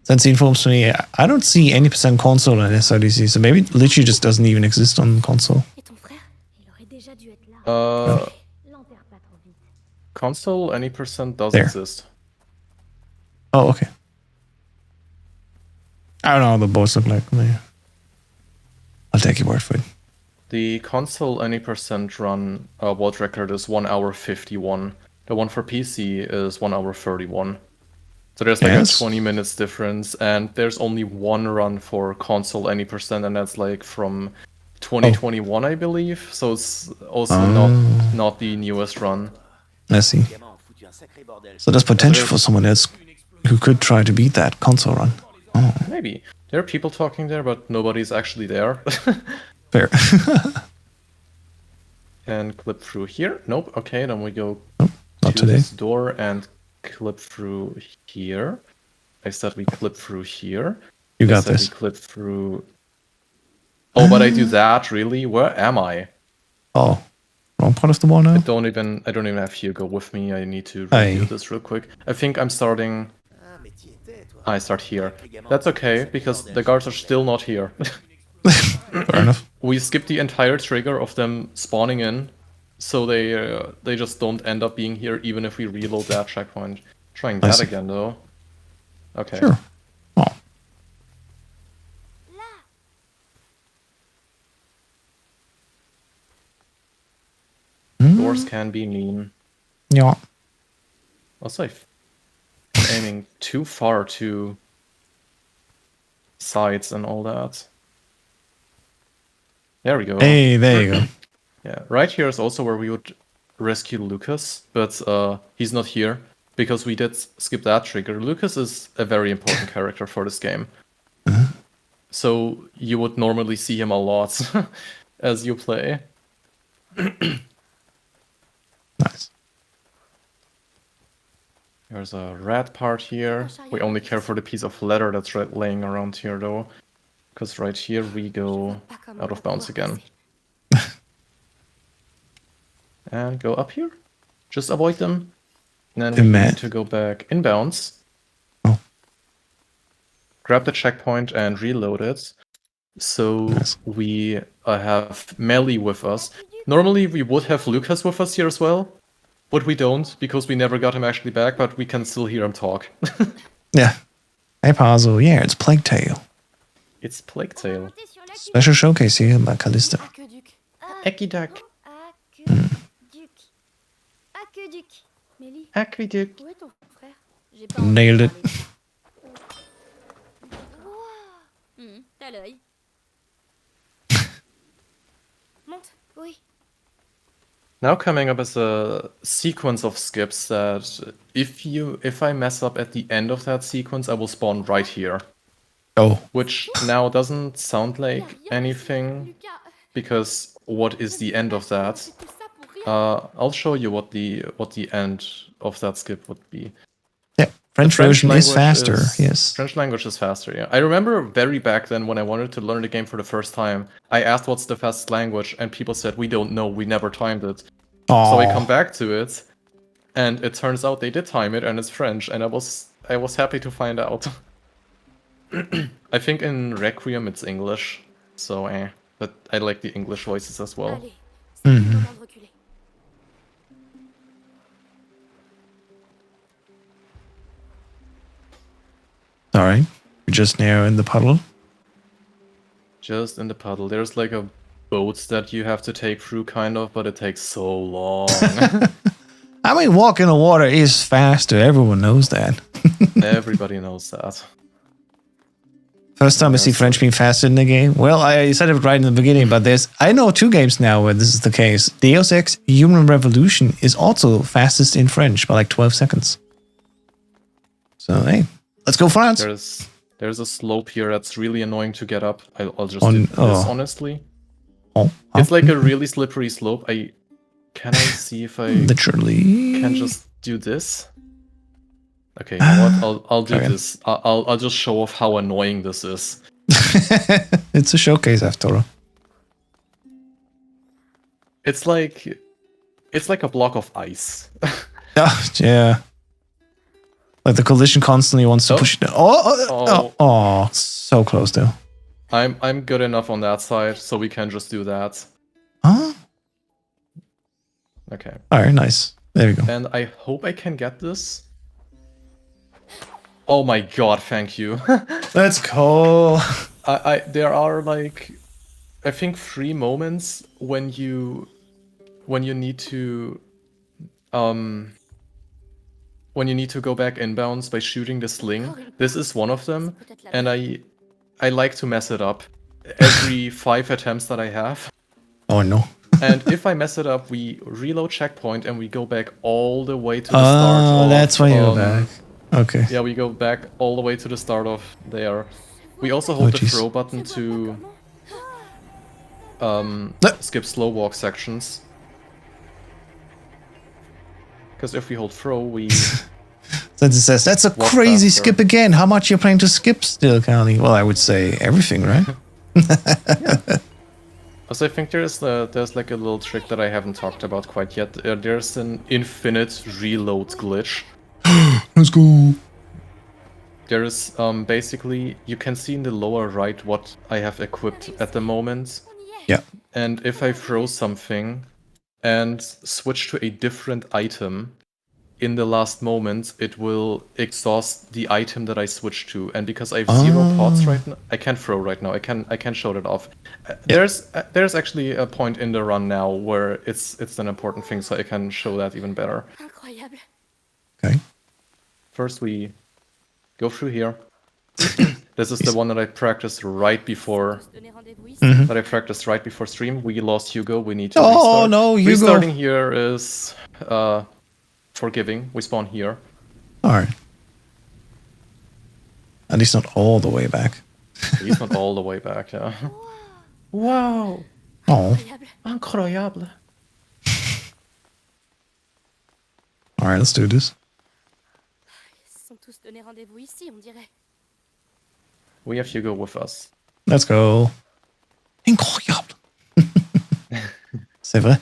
Since he informs me, I don't see any % console in SRDC, so maybe it literally just doesn't even exist on console. Et ton frère? Il aurait déjà dû être là. L'enterre pas trop vite. Console, any % does There. exist. Oh, okay. I don't know how the boats look like. I'll take your word for it. The console any % run world record is 1 hour 51. The one for PC is 1 hour 31. So there's like Yes. a 20 minutes difference, and there's only one run for console any %, and that's like from 2021, I believe. So it's also not the newest run. Let's see. So there's potential for someone else who could try to beat that console run. Oh, Maybe. There are people talking there, but nobody's actually there. fair. And clip through here. Nope. Okay, then we go Not to today. this door and clip through here. I said we clip through here. You I got said this. we clip through... Oh, but I do that, really? Where am I? Oh, wrong part of the wall now? I don't even have Hugo with me. I need to Aye. review this real quick. I think I'm starting... I start here. That's okay, because the guards are still not here. Fair enough. We skip the entire trigger of them spawning in, so they just don't end up being here even if we reload that checkpoint. Trying I that see. again though. Okay. Sure. Oh, Doors can be mean. Yeah. Also, I'm aiming too far to sides and all that. There we go. Hey, there you go. Yeah, right here is also where we would rescue Lucas, but he's not here because we did skip that trigger. Lucas is a very important character for this game. So you would normally see him a lot as you play. Nice. There's a red part here. We only care for the piece of leather that's laying around here though. Because right here we go out of bounds again. And go up here. Just avoid them. And then we need to go back inbounds. Oh. Grab the checkpoint and reload it. So we have melee with us. Normally we would have Lucas with us here as well. But we don't, because we never got him actually back, but we can still hear him talk. Yeah. Hey, Puzzle. Yeah, it's Plague Tale. It's Plague Tale. Special showcase here by Callista. Aqueduct. Aqueduc. Mélie, Aqueduct. où est ton frère? J'ai pas envie Nailed de it. parler. T'as l'œil. Monte. Oui. Now coming up is a sequence of skips that if I mess up at the end of that sequence, I will spawn right here. Oh. Which now doesn't sound like anything, because what is the end of that? I'll show you what the end of that skip would be. Yeah, French version is faster, yes. French language is faster, yeah. I remember very back then when I wanted to learn the game for the first time, I asked what's the fastest language, and people said, we don't know, we never timed it. Aww. So I come back to it, and it turns out they did time it, and it's French, and I was happy to find out. I think in Requiem it's English, so but I like the English voices as well. Allez, c'est le moment de reculer. Alright, we're just now in the puddle. Just in the puddle. There's like a boat that you have to take through, kind of, but it takes so long. I mean, walking in the water is faster. Everyone knows that. Everybody knows that. First time I see French being faster in the game. Well, I said it right in the beginning, but I know 2 games now where this is the case. Deus Ex Human Revolution is also fastest in French by like 12 seconds. So, hey, let's go France. There's a slope here that's really annoying to get up. I'll just do this, honestly. Oh, it's like a really slippery slope. Can I see if I literally can just do this? Okay, you know what? I'll do this. I'll just show off how annoying this is. It's a showcase after all. It's like a block of ice. Yeah. Like the collision constantly wants to push it down. Oh, so close though. I'm good enough on that side, so we can just do that. Huh? Okay. Alright, nice. There we go. And I hope I can get this. Oh my god, thank you. Let's go. There are like, I think 3 moments when you need to go back inbounds by shooting the sling. This is one of them, and I like to mess it up every 5 attempts that I have. Oh no. And if I mess it up, we reload checkpoint and we go back all the way to the start. Oh, that's why you go back. Okay. Yeah, we go back all the way to the start of there. We also hold the throw button to skip slow walk sections. Because if we hold throw, we... Since it says, that's a crazy skip again. How much you're planning to skip still, County? Well, I would say everything, right? Also, I think there's like a little trick that I haven't talked about quite yet. There's an infinite reload glitch. Let's go. There is basically, you can see in the lower right what I have equipped at the moment. Yeah. And if I throw something and switch to a different item in the last moment, it will exhaust the item that I switched to. And because I have 0 pots right now, I can't throw right now. I can show that off. There's actually a point in the run now where it's an important thing, so I can show that even better. Okay. First, we go through here. This is the one that I practiced right before. Donner rendez-vous ici. Mhm. That I practiced right before stream. We lost Hugo. We need to Oh, restart. no, Hugo. Restarting here is forgiving. We spawn here. Alright. At least not all the way back. He's not all the way back, yeah. Wow! Oh. Incroyable. Incroyable. Alright, let's do this. Ils se sont tous donné rendez-vous ici, on dirait. We have Hugo with us. Let's go. Incroyable. C'est vrai.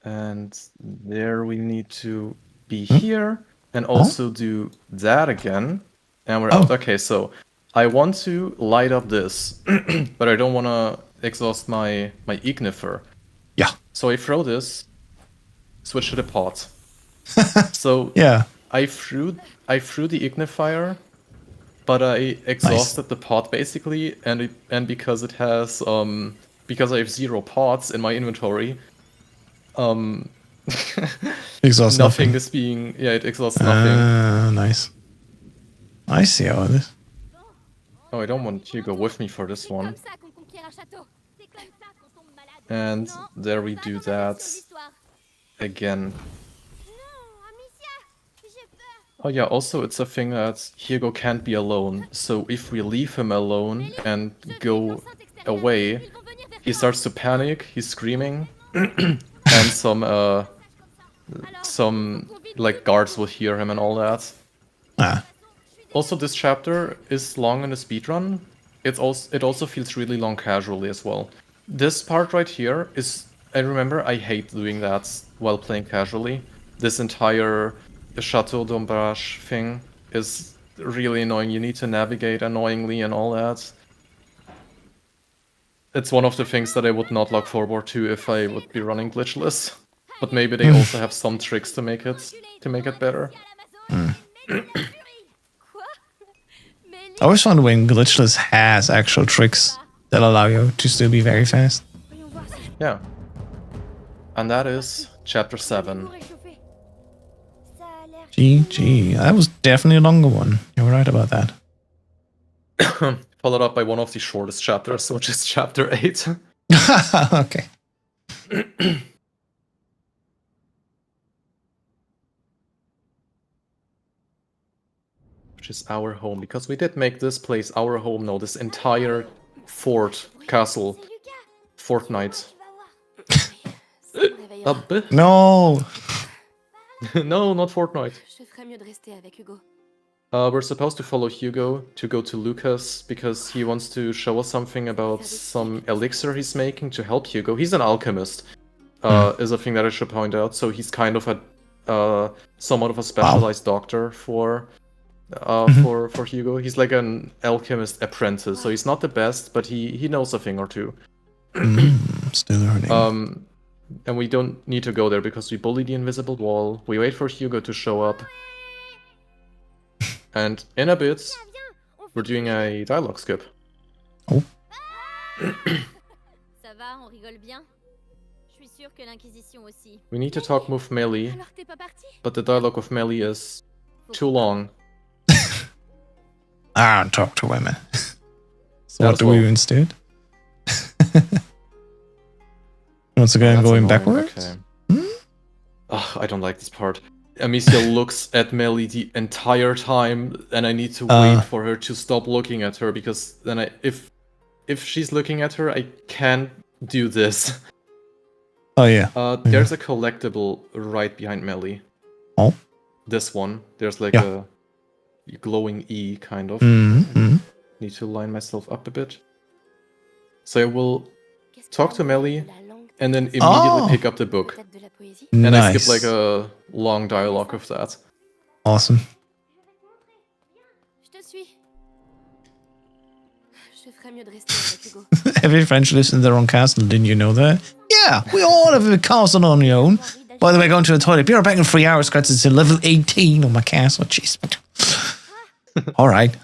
And there we need to be here and also do that again. And we're out. Okay, so I want to light up this, but I don't want to exhaust my 𝐸𝐴𝐵𝐿. Yeah. So I throw this, switch to the pot. So Yeah. I threw the 𝐸𝐴𝐵𝐿, but I exhausted the pot basically, and because it has because I have 0 pots in my inventory, Exhaust nothing is being it exhausts nothing. Nice. I see how it is. Oh, I don't want Hugo with me for this C'est one. comme ça qu'on conquiert un château. C'est comme ça qu'on tombe malade. And Non, there we pas do dans ma that version de l'histoire. again. Non, Amicia, j'ai peur. Oh yeah, also it's a thing that Hugo can't be alone. So if we leave him alone and go away, he starts to panic, he's screaming, and some like guards will hear him and all that. Ah. Also, this chapter is long in a speedrun. It also feels really long casually as well. This part right here is, I remember I hate doing that while playing casually. This entire Chateau d'Ombrage thing is really annoying. You need to navigate annoyingly and all that. It's one of the things that I would not look forward to if I would be running glitchless. But maybe they also have some tricks to make it better. Quoi? Mélie, I always found when glitchless has actual tricks that allow you to still be very fast. voyons voir si Yeah. And that is chapter 7. vous réchauffer. Ça a l'air GG. That was definitely a longer one. You were right about that. Followed up by one of the shortest chapters, which is chapter 8. Okay. Which is our home, because we did make this place our home now, this entire fort, castle, c'est Lucas. fortnight. Tu vas voir. Ça me réveillera. No. No, not Fortnite. Je ferais mieux de rester avec Hugo. We're supposed to follow Hugo to go to Lucas because he wants to show us something about some elixir he's making to help Hugo. He's an alchemist, is a thing that I should point out. So he's kind of a somewhat of a specialized doctor for Hugo. He's like an alchemist apprentice, so he's not the best, but he knows a thing or two. Still learning. And we don't need to go there because we bully the invisible wall. We wait for Hugo to show up. And in a bit, we're doing a dialogue skip. Ça va, on rigole bien. Je suis sûre que l'Inquisition aussi. We need to talk with Melly, Alors t'es pas parti? but the dialogue of Melly is too long. I don't talk to women. So Yeah, what as do we well. do instead? Once again, That's going annoying, backwards? okay. Ugh, I don't like this part. Amicia looks at Melly the entire time, and I need to wait for her to stop looking at her because then if she's looking at her, I can't do this. Oh, yeah. There's a collectible right behind Melly. Oh. This one. There's like Yeah. a glowing E kind of. Mm-hmm. Need to line myself up a bit. So I will Qu'est-ce talk que to la Melly de la langue and then immediately Oh. pick up the book. peut-être de la poésie? And I Nice. skip like a long dialogue of that. Awesome. Je te suis. Je ferais mieux de rester avec Hugo. Every French lives in their own castle. Didn't you know that? Yeah, we all have a castle on your own. By the way, going to the toilet. Be right back in 3 hours because it's level 18 on my castle. Jeez. All right.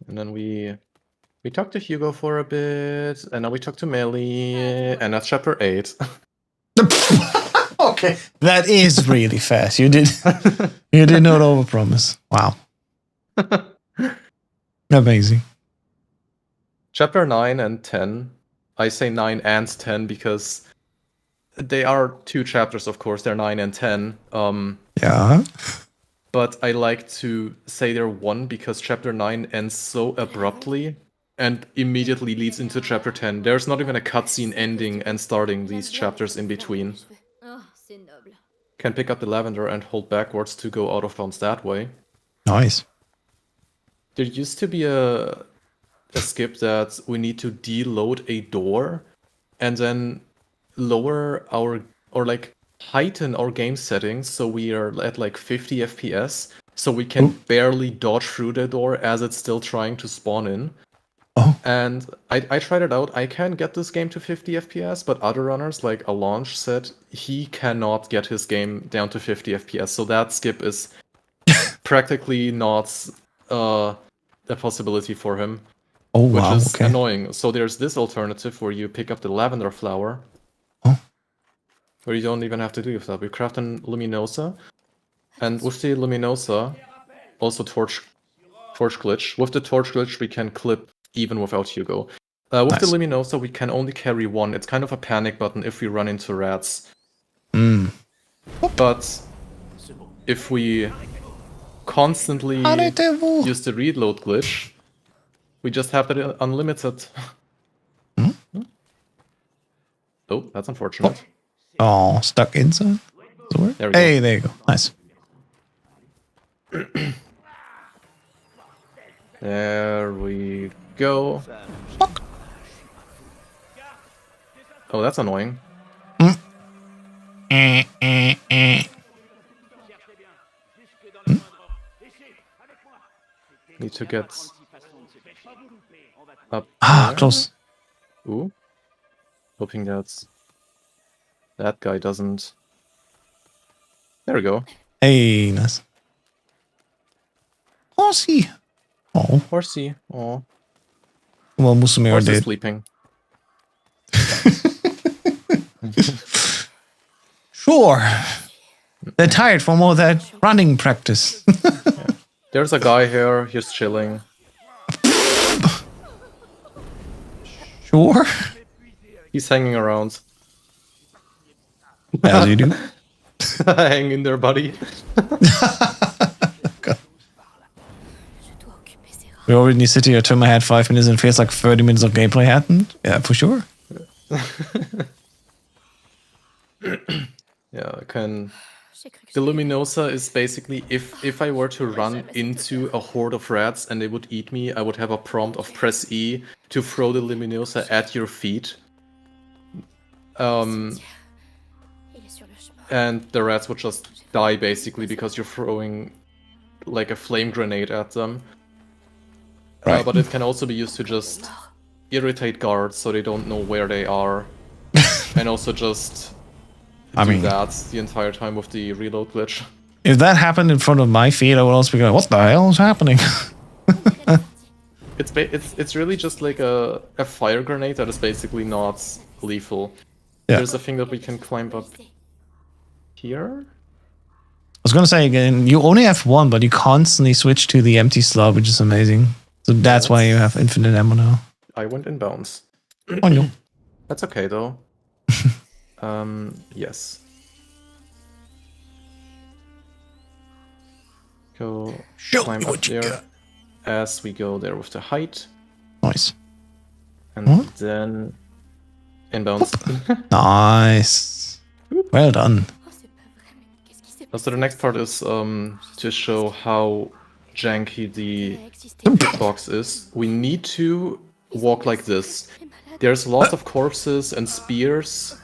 And then we talk to Hugo for a bit, and now we talk to Melly, and that's chapter 8. Okay. Okay, that is really fast. You did not overpromise. Wow. Amazing. Chapter 9 and 10. I say 9 and 10 because they are 2 chapters, of course. They're 9 and 10. Yeah. But I like to say they're 1 because chapter 9 ends so abruptly and immediately leads into chapter 10. There's not even a cutscene ending and starting these chapters in between. Oh, c'est noble. Can pick up the lavender and hold backwards to go out of bounds that way. Nice. There used to be a skip that we need to deload a door and then lower our, or like heighten our game settings so we are at like 50 FPS so we can barely dodge through the door as it's still trying to spawn in. Oh. And I tried it out. I can get this game to 50 FPS, but other runners like Alange said he cannot get his game down to 50 FPS. So that skip is practically not a possibility for him. Oh, Which wow. is Okay. annoying. So there's this alternative where you pick up the lavender flower. Oh. Where you don't even have to do that. We craft a Luminosa. And with the Luminosa, also torch glitch. With the torch glitch, we can clip even without Hugo. With the Nice. Luminosa, we can only carry 1. It's kind of a panic button if we run into rats. But if we constantly use the reload glitch, we just have that unlimited. Oh, that's unfortunate. Oh, stuck inside. There we go. Hey, there you go. Nice. There we go. Oh, that's annoying. Need to get up. Ah, there. close. Ooh. Hoping that guy doesn't. There we go. Hey, nice. Horsey. Oh, Horsey. Oh, well, Musume horse is did. sleeping. Sure. They're tired from all that running practice. There's a guy here. He's chilling. Sure. He's hanging around. As you do. Hang in there, buddy. We already sit here, turn my head 5 minutes and it feels like 30 minutes of gameplay happened. Yeah, for sure. Yeah, I can. The Luminosa is basically if I were to run into a horde of rats and they would eat me, I would have a prompt of press E to throw the Luminosa at your feet. And the rats would just die basically because you're throwing like a flame grenade at them. Right. But it can also be used to just irritate guards so they don't know where they are. And also just do that the entire time with the reload glitch. If that happened in front of my feet, I would also be going, what the hell is happening? It's really just like a fire grenade that is basically not lethal. Yeah. There's a thing that we can climb up here. I was going to say again, you only have one, but you constantly switch to the empty slot, which is amazing. So that's why you have infinite ammo now. I went in bounds. Oh, no. That's okay though. Yes. Go climb up there as we go there with the height. Nice. And then inbounds. Nice. Well done. So the next part is to show how janky the hitbox is. We need to walk like this. There's lots of corpses and spears.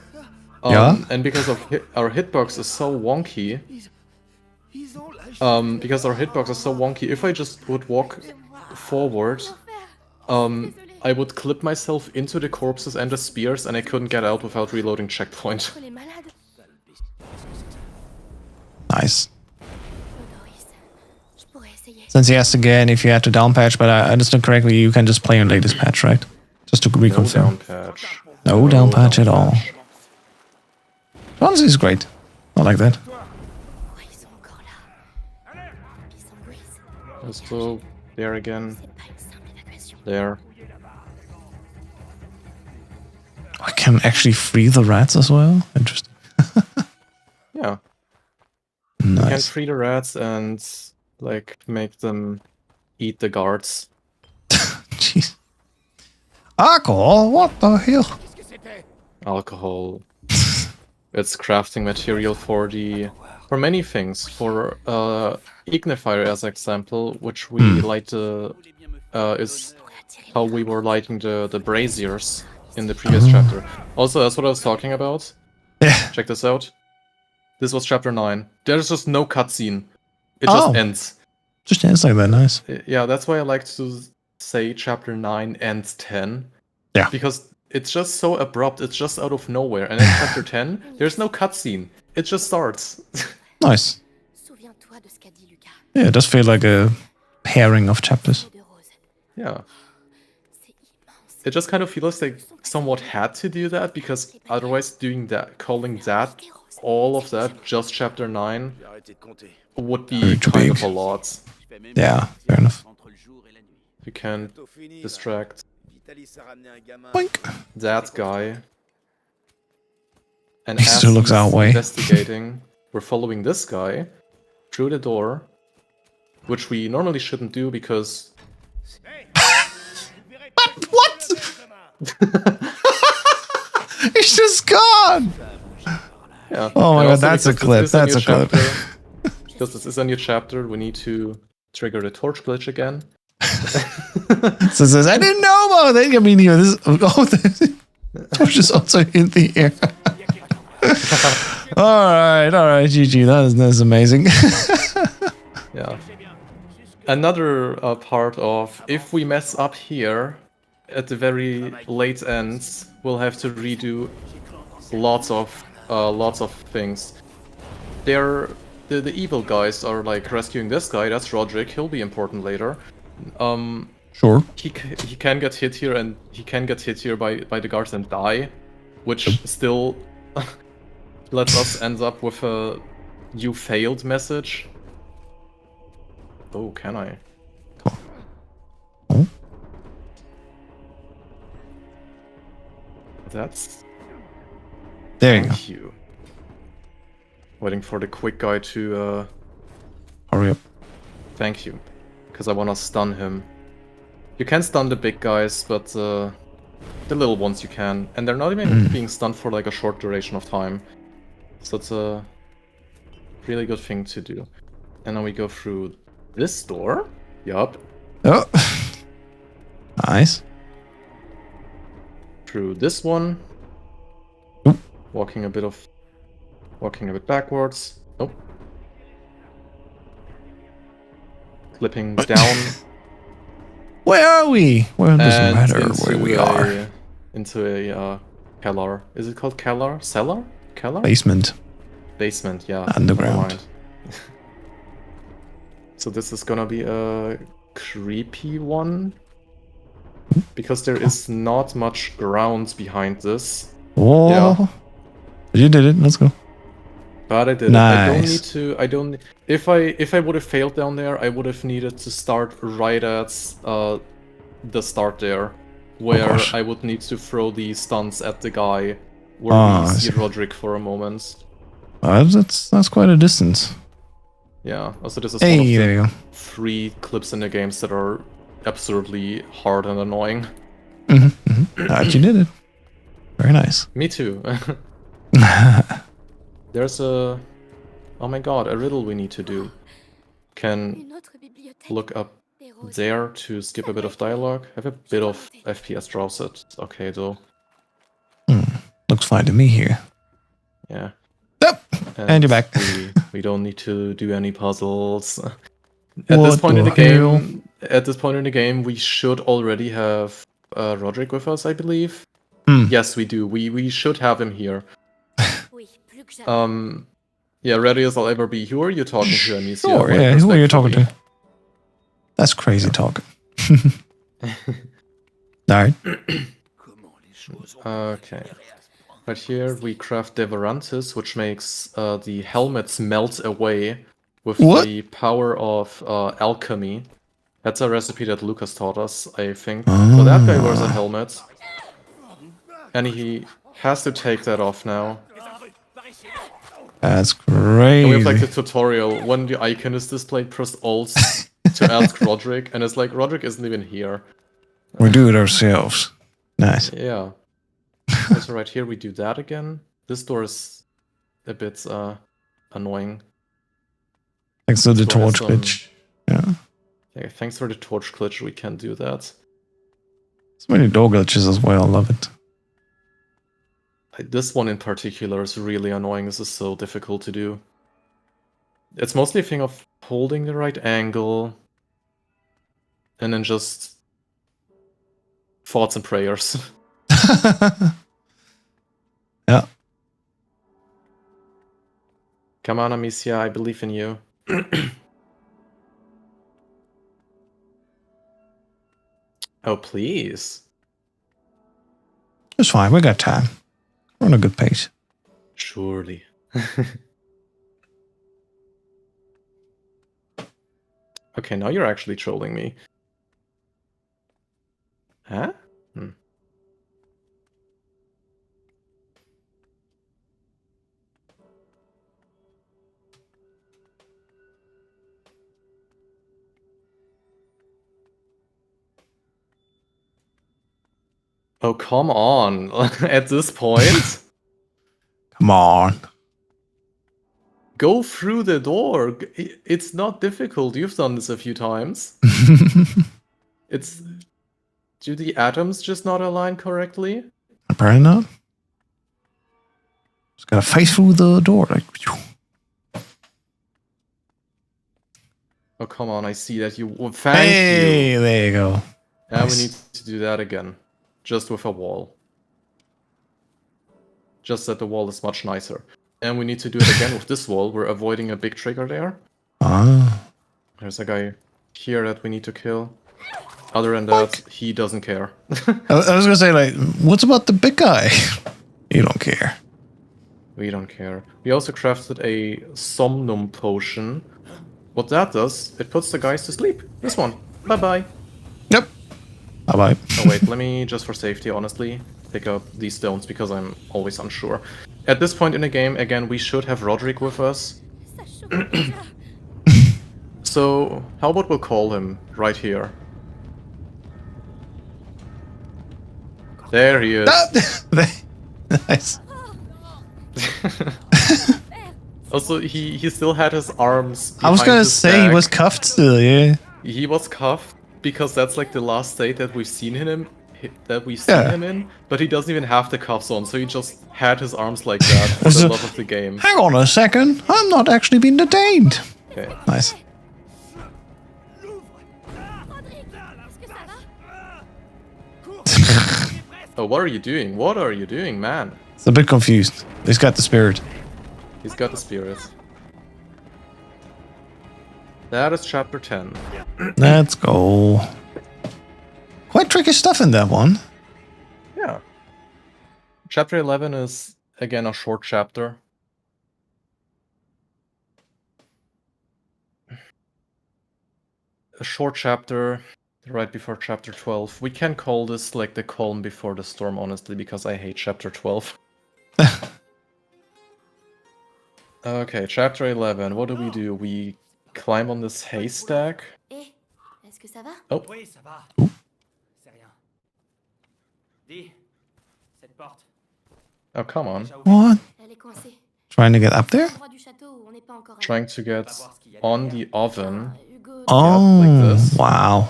And because our hitbox is so wonky, if I just would walk forward, I would clip myself into the corpses and the spears, and I couldn't get out without reloading checkpoint. Nice. Since yes, again, if you had to down patch, but I understood correctly, you can just play on latest patch, right? Just to reconfirm. No down patch. No down patch at all. Honestly, is great. I like that. Ouais, ils sont encore là. Ils s'angoissent. Let's go there again. C'est pas une simple évacuation. There. I can actually free the rats as well. Interesting. Yeah. You can Nice. free the rats and like make them eat the guards. Jeez. Alcohol? What the hell? Alcohol. It's crafting material for many things. For ignifier as example, which we light is how we were lighting the braziers in the previous chapter. Also, that's what I was talking about. Yeah. Check this out. This was chapter 9. There's just no cutscene. It just ends. Just ends like that. Nice. Yeah, that's why I like to say chapter 9 ends 10. Yeah. Because it's just so abrupt, it's just out of nowhere. And then chapter 10, there's no cutscene. It just starts. Nice. Souviens-toi de ce qu'a dit Lucas. Yeah, it does feel like a pairing of chapters. De Rose. Yeah. C'est immense. It just kind of feels like somewhat had to do that, because otherwise doing that, calling that, all of that, just chapter 9, would be Too kind big. of a lot. Yeah, fair enough. You can distract Boink. that guy. And He as still looks he's our way. investigating, we're following this guy through the door, which we normally shouldn't do because... What? He's just gone. Yeah. Oh my and god, also that's a because clip. this is a That's new a clip. chapter- Because this is a new chapter, we need to trigger the torch glitch again. So it says, I didn't know about that. I mean, this the torch is also in the air. all right, GG. That's amazing. Yeah. Another part of, if we mess up here, at the very late ends, we'll have to redo lots of things. The evil guys are like rescuing this guy. That's Roderick. He'll be important later. Sure. He can get hit here, and he can get hit here by the guards and die, which still lets us end up with a "you failed" message. Oh, can I? Oh. That's There you go. thank you. Waiting for the quick guy to Hurry up. thank you, because I want to stun him. You can stun the big guys, but the little ones you can, and they're not even being stunned for like a short duration of time. So it's a really good thing to do. And then we go through this door. Yup. Oh. Nice. Through this one. Oop. Walking a bit backwards. Nope. Clipping down. Where are we? Well, it doesn't And matter where we are. Into a cellar. Is it called cellar? Cellar? Cellar? Basement. Basement, yeah. Underground. Never mind. So this is gonna be a creepy one. Because there is not much ground behind this. Oh. Yeah. You did it. Let's go. But I did Nice. it. I don't if I would have failed down there, I would have needed to start right at the start there. Where gosh. I would need to throw the stuns at the guy where Ah, we I see see. Roderick for a moment. That's quite a distance. Yeah, also this is Hey, one of there the you go. 3 clips in the games that are absurdly hard and annoying. You did it. Very nice. Me too. There's a... Oh my god, a riddle we need to do. Can Une autre bibliothèque. look up Des roses. there to skip a bit of dialogue. I have a bit of FPS drowset. Okay, though. Looks fine to me here. Yeah. Yep. And you're back. we don't need to do any puzzles. At What this point in the the game, we should already have Roderick with us, I believe. Yes, we do. We should have him here. Oui, plus que jamais. Yeah, ready as I'll ever be. Who are you talking to, Amicia? Sure, Like, yeah. Who are you talking to? respectfully. That's crazy talking. Alright. Okay. Right here we craft Deverantis, which makes the helmets melt away with What? the power of alchemy. That's a recipe that Lucas taught us, I think. So that guy wears a helmet. And he has to take that off now. That's And we have like crazy. the tutorial. When the icon is displayed, press Alt to ask Roderick. And it's like, Roderick isn't even here. We do it ourselves. Nice. Yeah. So right here we do that again. This door is a bit annoying. Thanks to the This door has torch some- glitch. Yeah. Yeah, thanks for the torch glitch, we can do that. So many door glitches as well. Love it. This one in particular is really annoying. This is so difficult to do. It's mostly a thing of holding the right angle and then just thoughts and prayers. Yeah. Come on, Amicia, I believe in you. Oh, please. It's fine. We got time. We're on a good pace. Surely. Okay, now you're actually trolling me. Huh? Oh, come on. At this point, Come on. go through the door. It's not difficult. You've done this a few times. It's... Do the atoms just not align correctly? Apparently not. Just gotta face through the door. Like, Oh, come on. I see that you... Well, thank hey, you. there you go. Now Nice. we need to do that again. Just with a wall. Just that the wall is much nicer. And we need to do it again with this wall. We're avoiding a big trigger there. Ah. There's a guy here that we need to kill. Other than that, he doesn't care. I was gonna say, like, what's about the big guy? You don't care. We don't care. We also crafted a Somnum potion. What that does, it puts the guys to sleep. This one. Bye-bye. Yep. Bye-bye. Oh wait, let me, just for safety, honestly, pick up these stones because I'm always unsure. At this point in the game, again, we should have Roderick with us. Ça chauffe déjà. So, how about we'll call him right here? There he is. Nice. Also, he still had his arms I was behind gonna his say he back. was cuffed still, yeah. He was cuffed because that's like the last state that we've seen him Yeah. in, but he doesn't even have the cuffs on, so he just had his arms like that for the love of the game. Hang on a second. I'm not actually being detained. Okay. Nice. Roderick, est-ce que ça va? Oh, what are you doing? What are you doing, man? It's a bit confused. He's got the spirit. He's got the spirit. That is chapter 10. Let's go. Quite tricky stuff in that one. Yeah. Chapter 11 is, again, a short chapter. A short chapter right before chapter 12. We can call this like the calm before the storm, honestly, because I hate chapter 12. Okay, chapter 11. What do? We climb on this haystack. Eh, est-ce que ça va? Oh, Oui, ça va. C'est rien. Dis, cette porte. oh, come on. déjà ouverte. What? Elle est coincée. Trying to get up there? L'endroit du château où on n'est pas encore allé. Trying to get on the oven. Hugo, Oh, like this. wow.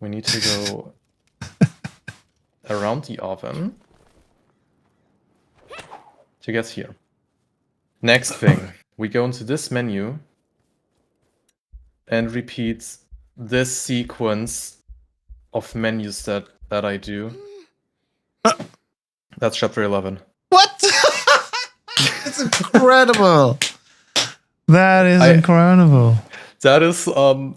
We need to go around the oven to get here. Next thing, we go into this menu and repeat this sequence of menus that I do. That's chapter 11. What? It's incredible. That is incredible. That is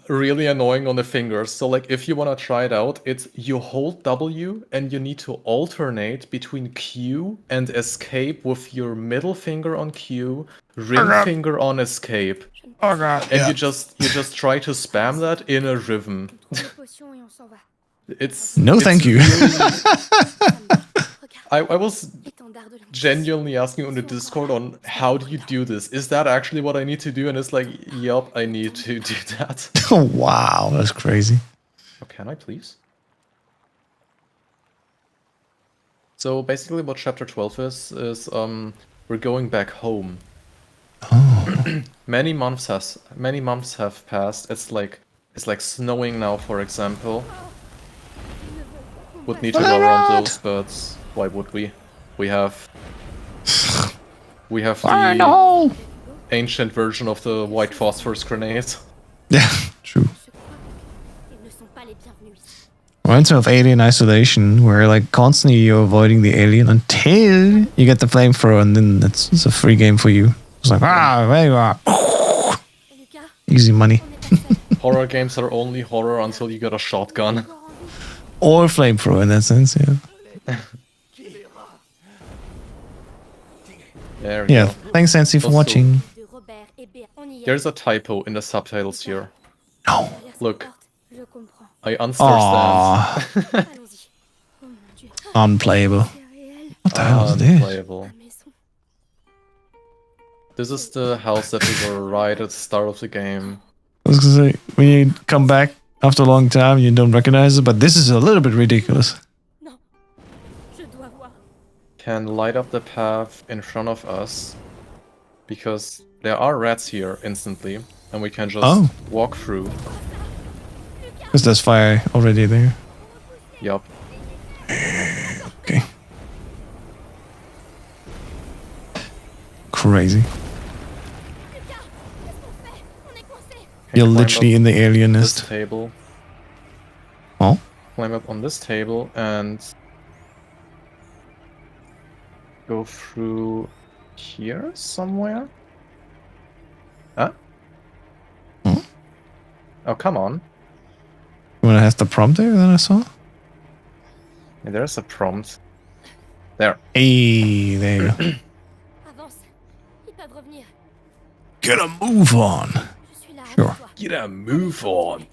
really annoying on the fingers. So like if you want to try it out, it's you hold W and you need to alternate between Q and escape with your middle finger on Q, ring finger on escape. Oh god. And you just try to spam that in a rhythm. Potion et on s'en va. It's No, it's thank you. I was Étendard de l'Inquisition. genuinely asking on the Discord on how do you do this? Is that actually what I need to do? And it's like, yup, I need to do that. Oh, wow, that's crazy. Oh, can I please? So basically what chapter 12 is we're going back home. Oh. Many months have passed. It's like snowing now, for example. Would need to go around those, but why would we? We have the ancient version of the white phosphorus grenade. Yeah, true. Je crois qu'ils ne sont pas les bienvenus ici. Reminds me of Alien Isolation, where like constantly you're avoiding the alien until you get the flamethrower, and then it's a free game for you. It's like, there you are. Lucas, Easy money. on est passé. Horror games are only horror until you get a shotgun. Encore en vie. Or flamethrower in that sense, yeah. There we Yeah, go. thanks Nancy for Also- watching. De Robert et Béa. On y est. There's a typo in the subtitles here. No. Derrière cette Look. porte. Je comprends. I understand. Allons-y. Oh mon Dieu. Unplayable. C'est réel. What the hell is this? Unplayable. La maison. This is the house that we were right at the start of the game. I was gonna say, when you come back after a long time, you don't recognize it, but this is a little bit ridiculous. Non. Je dois voir. Can light up the path in front of us because there are rats here instantly, and we can just Oh. walk through. Because there's fire already there. Yup. Okay. Crazy. Lucas, qu'est-ce qu'on fait? On est coincé. Can You're climb literally up in the alien this nest. table. Oh? Climb up on this table and go through here somewhere. Huh? Hmm? Oh, come on. You wanna have the prompt there that I saw? Yeah, there's a prompt. There. Hey, there you go. Avance. Ils peuvent revenir. Get a move on. Je suis là avec Sure. toi. Get a move on.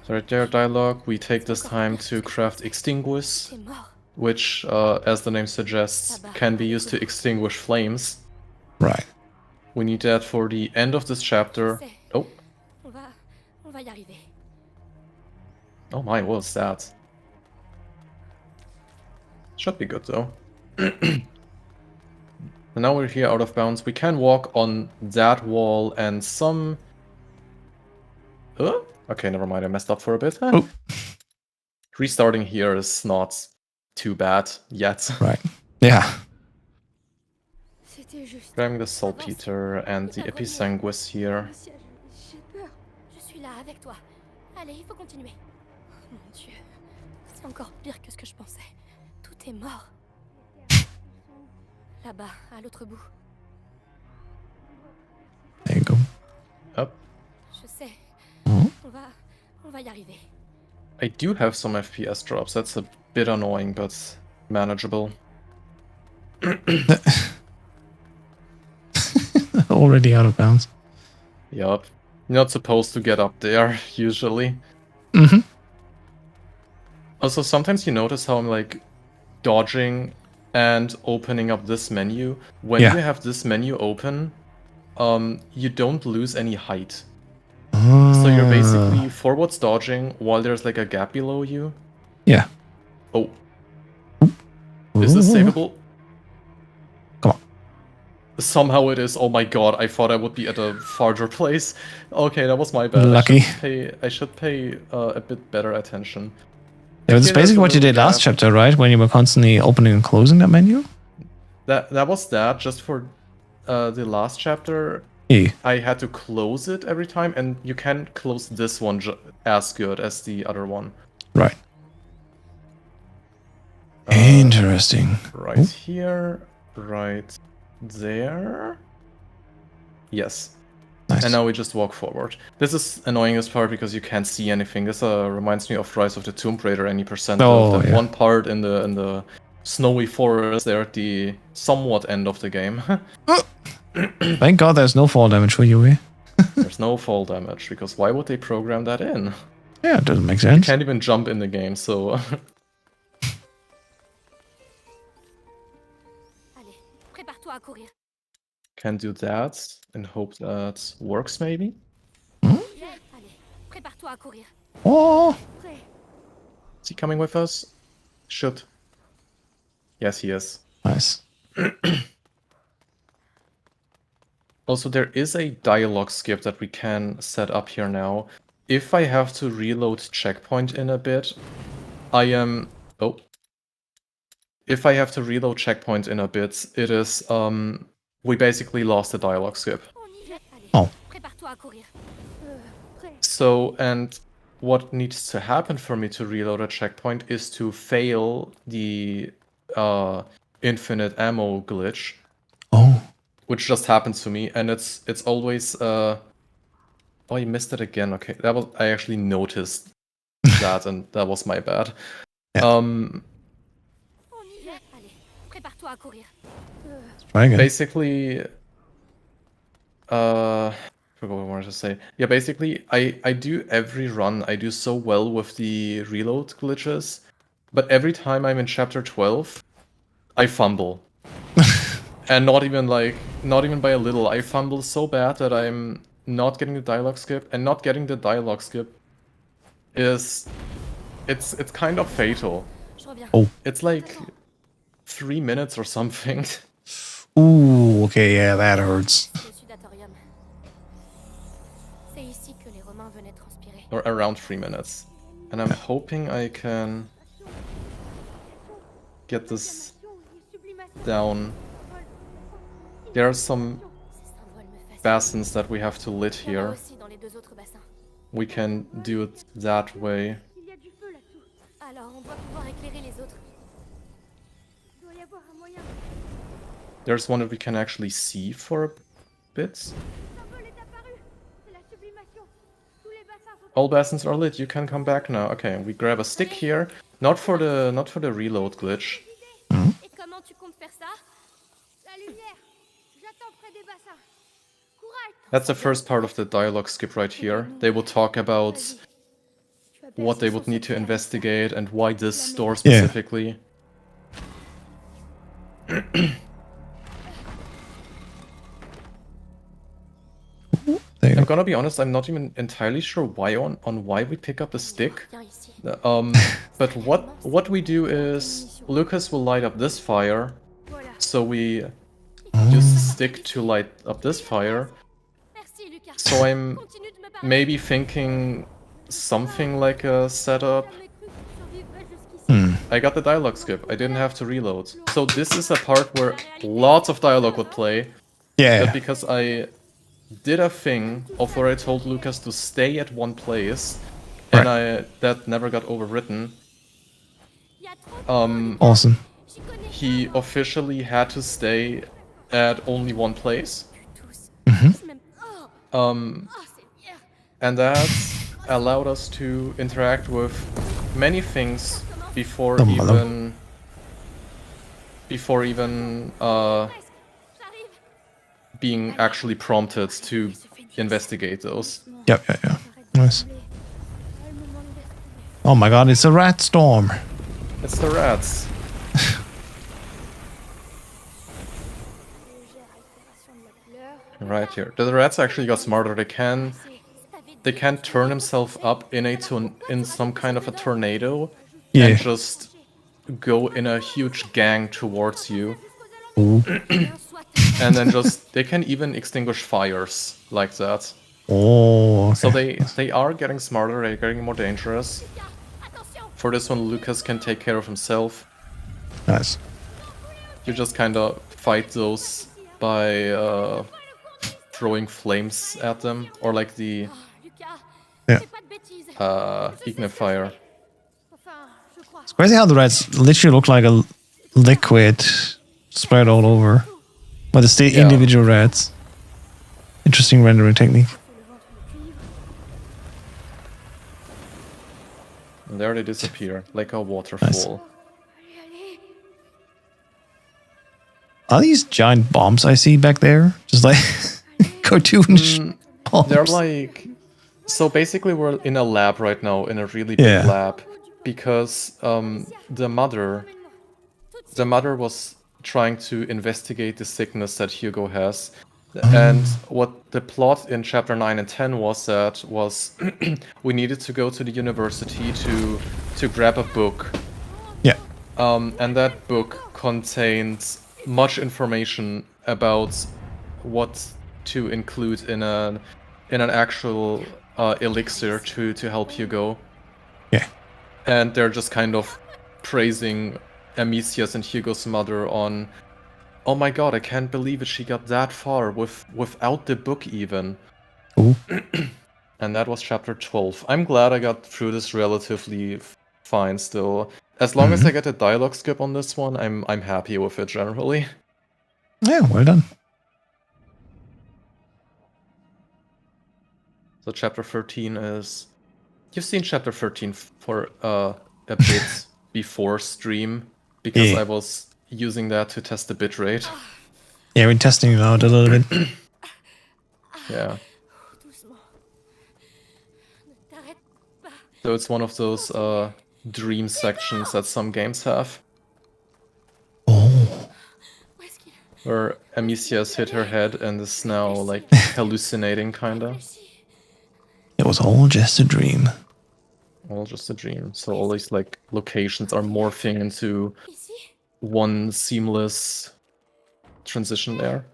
So right there, dialogue. We take this time to craft extinguish, T'es mort. which, as the name suggests, can be used to extinguish flames. Right. We need that for the end of this chapter. Oh, On va y arriver. oh my, what was that? Should be good though. And now we're here out of bounds. We can walk on that wall and some... Okay, never mind, I messed up for a bit. Oh. Restarting here is not too bad yet. Right. Yeah. C'était juste. Grabbing the saltpeter and the episanguis here. J'ai peur. Je suis là avec toi. Allez, il faut continuer. Mon Dieu. C'est encore pire que ce que je pensais. Tout est mort. Là-bas, à l'autre bout. There you go. Up. Je sais. Mhm. On va y arriver. I do have some FPS drops. That's a bit annoying, but manageable. Already out of bounds. Yup. You're not supposed to get up there, usually. Mm-hmm. Also, sometimes you notice how I'm like dodging and opening up this menu. When Yeah. you have this menu open, you don't lose any height. Ah. So you're basically forwards dodging while there's like a gap below you. Yeah. Oh. Is this Ooh. savable? Come on. Somehow it is. Oh my god, I thought I would be at a farther place. Okay, that was my bad. Lucky. I should pay a bit better attention. Yeah, that's Okay, basically there's a what you little did last gap. chapter, right? When you were constantly opening and closing that menu? That was that. Just for the last chapter, Yeah. I had to close it every time, and you can't close this one as good as the other one. Right. Interesting. Right here, right there. Yes. Nice. And now we just walk forward. This is annoyingest part because you can't see anything. This reminds me of Rise of the Tomb Raider. Any percent Oh, of that yeah. one part in the snowy forest there at the somewhat end of the game. Thank God there's no fall damage for you, eh? There's no fall damage because why would they program that in? Yeah, it doesn't make You sense. can't even jump in the game, so Allez, prépare-toi à courir. can do that and hope that works maybe. Allez, prépare-toi à courir. Oh, Prêt. Is he coming with us? Should. Yes, he is. nice. Also, there is a dialogue skip that we can set up here now. If I have to reload checkpoint in a bit, I am... Oh. If I have to reload checkpoint in a bit, it is... we basically lost the dialogue skip. On y va. Allez, Oh. prépare-toi à courir. Prêt. So, and what needs to happen for me to reload a checkpoint is to fail the infinite ammo glitch, Oh, which just happened to me, and it's always oh, you missed it again. Okay, that was I actually noticed that, and that was my bad. Yeah. On y va. Allez, prépare-toi à courir. try again. Basically, I forgot what I wanted to say. Yeah, basically, I do every run. I do so well with the reload glitches, but every time I'm in chapter 12, I fumble. And not even by a little. I fumble so bad that I'm not getting the dialogue skip, and not getting the dialogue skip is it's kind of fatal. Je reviens. Oh. It's like 3 minutes or something. Ooh, okay, yeah, that hurts. Le sudatorium. C'est ici que les Romains venaient transpirer. Or around 3 minutes. And I'm hoping I can get this down. There are some Ces symboles me fascinent. basins that we have to lit Il y en a here. aussi dans les 2 autres bassins. We can do it that way. Il y a du feu là-dessous. Alors on doit pouvoir éclairer les autres. Il doit y avoir un moyen. There's one that we can actually see for a bit. Le symbole est apparu. C'est la sublimation. Tous les bassins sont... All basins are lit. You can come back now. Okay, we grab a stick here. Not for the reload glitch. Et comment tu comptes faire ça? La lumière. J'attends près des bassins. Courage. That's the first part of the dialogue skip right here. They will talk about what they would need to investigate and why this door specifically. There you I'm go. gonna be honest, I'm not even entirely sure why on why we pick up the stick. Viens ici. But what we do is Lucas will light up this fire, Voilà. so we use the stick to light up this fire. Merci Lucas. So I'm Continue de me parler. maybe thinking something like a setup. Jamais cru que tu survivrais jusqu'ici. I got the dialogue skip. I didn't have to reload. So this is a part where lots of dialogue would play. Yeah. But because I did a thing of where I told Lucas to stay at one place, and that never got overwritten, Il y a trop de... Awesome. J'y connais he officially had to stay at only one place. tous. C'est même... Oh, Um, c'est bien. and that allowed us to interact with many things before Madame. even Presque. J'arrive. being actually prompted to investigate those. Yep, yeah, yeah. Nice. Elle me demande de retrouver. Oh my god, it's a rat storm. It's the rats. Légère altération de la couleur. Right here. The rats actually got smarter. They can turn themselves up in some kind of a tornado Yeah. and just go in a huge gang towards you. Ooh. And then they can even extinguish fires like that. Oh, okay. So they are getting smarter, they're getting more dangerous. For this one, Lucas can take care of himself. Nice. You just kind of fight those by throwing flames at them, or like the Lucas, Yeah. fais pas de bêtises. ignifier. Enfin, je crois. It's crazy how the rats literally look like a liquid spread all over. But it's the Yeah. individual rats. Interesting rendering technique. And there they disappear, like a waterfall. Are these giant bombs I see back there? Just like cartoonish bombs? They're like... So basically we're in a lab right now, in a really big lab. Because the mother was trying to investigate the sickness that Hugo has. And what the plot in chapter 9 and 10 was we needed to go to the university to grab a book. Yeah. And that book contained much information about what to include in an actual elixir to help Hugo. Yeah. And they're just kind of praising Amicia's and Hugo's mother on, oh my god, I can't believe it, she got that far without the book even. Ooh. And that was chapter 12. I'm glad I got through this relatively fine still. As long as I get a dialogue skip on this one, I'm happy with it generally. Yeah, well done. So chapter 13 is... You've seen chapter 13 for a bit before stream, because I was using that to test the bitrate. Yeah, we're testing it out a little bit. Yeah. So it's one of those dream sections that some games have. Oh. Where Amicia's hit her head and is now like hallucinating kinda. It was all just a dream. All just a dream. So all these like locations are morphing into one seamless transition there.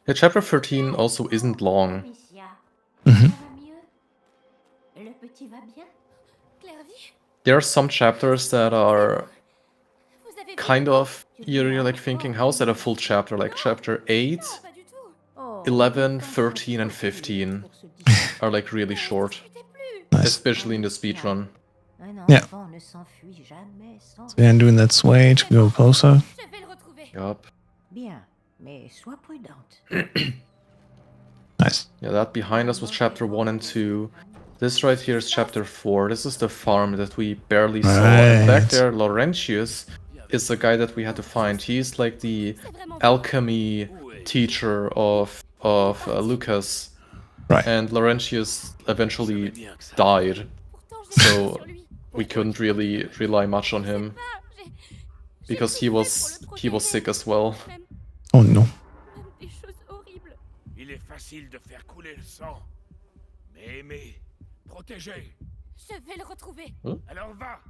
Yeah, chapter 13 also isn't long. There are some chapters that are kind of, you're like thinking, how's that a full chapter? Like chapter 8, 11, 13 and 15 are like really short. Nice. Especially in the speedrun. Yeah. So yeah, I'm doing that sway to go closer. Yup. Nice. Yeah, that behind us was chapter 1 and 2. This right here is chapter 4. This is the farm that we barely saw. And back there, Laurentius is the guy that we had to find. He's like the alchemy teacher of Lucas. Right. And Laurentius eventually died. So we couldn't really rely much on him. Because he was sick as well. Oh no. Il est facile de faire couler le sang. Mais aimer, protéger. Je vais le retrouver. Alors va.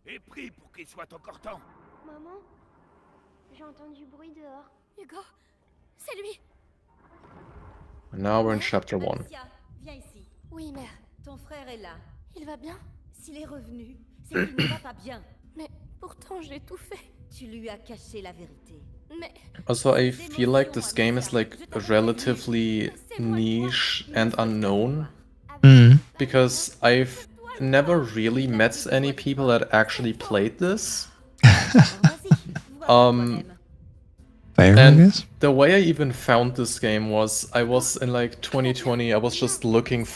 Et prie pour qu'il soit encore temps. Maman, j'ai entendu bruit dehors. Hugo, c'est lui. Now we're in chapter 1. Amicia, viens ici. Oui, mère. Ton frère est là. Il va bien? S'il est revenu, c'est qu'il ne va pas bien. Mais pourtant, j'ai tout fait. Tu lui as caché la vérité. Mais Also, I feel like this game is like relatively niche and unknown. Because I've never really met any people that actually played this. And the way I even found this game was, I was in like 2020, I was just looking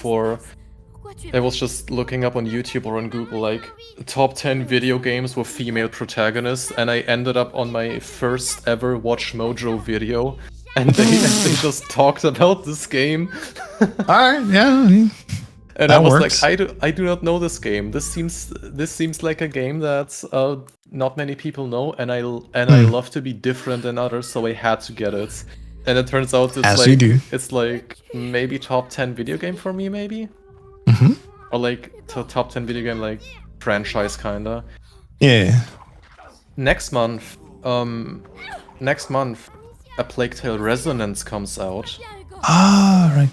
up on YouTube or on Google like top 10 video games with female protagonists, and I ended up on my first ever Watch Mojo video, and they just talked about this game. Alright, yeah. And I was like, I do not know this game. This seems like a game that not many people know, and I love to be different than others, so I had to get it. And it turns out it's like maybe top 10 video game for me, maybe. Or like top 10 video game like franchise kinda. Yeah. Next month, A Plague Tale Resonance comes out. Ah, right.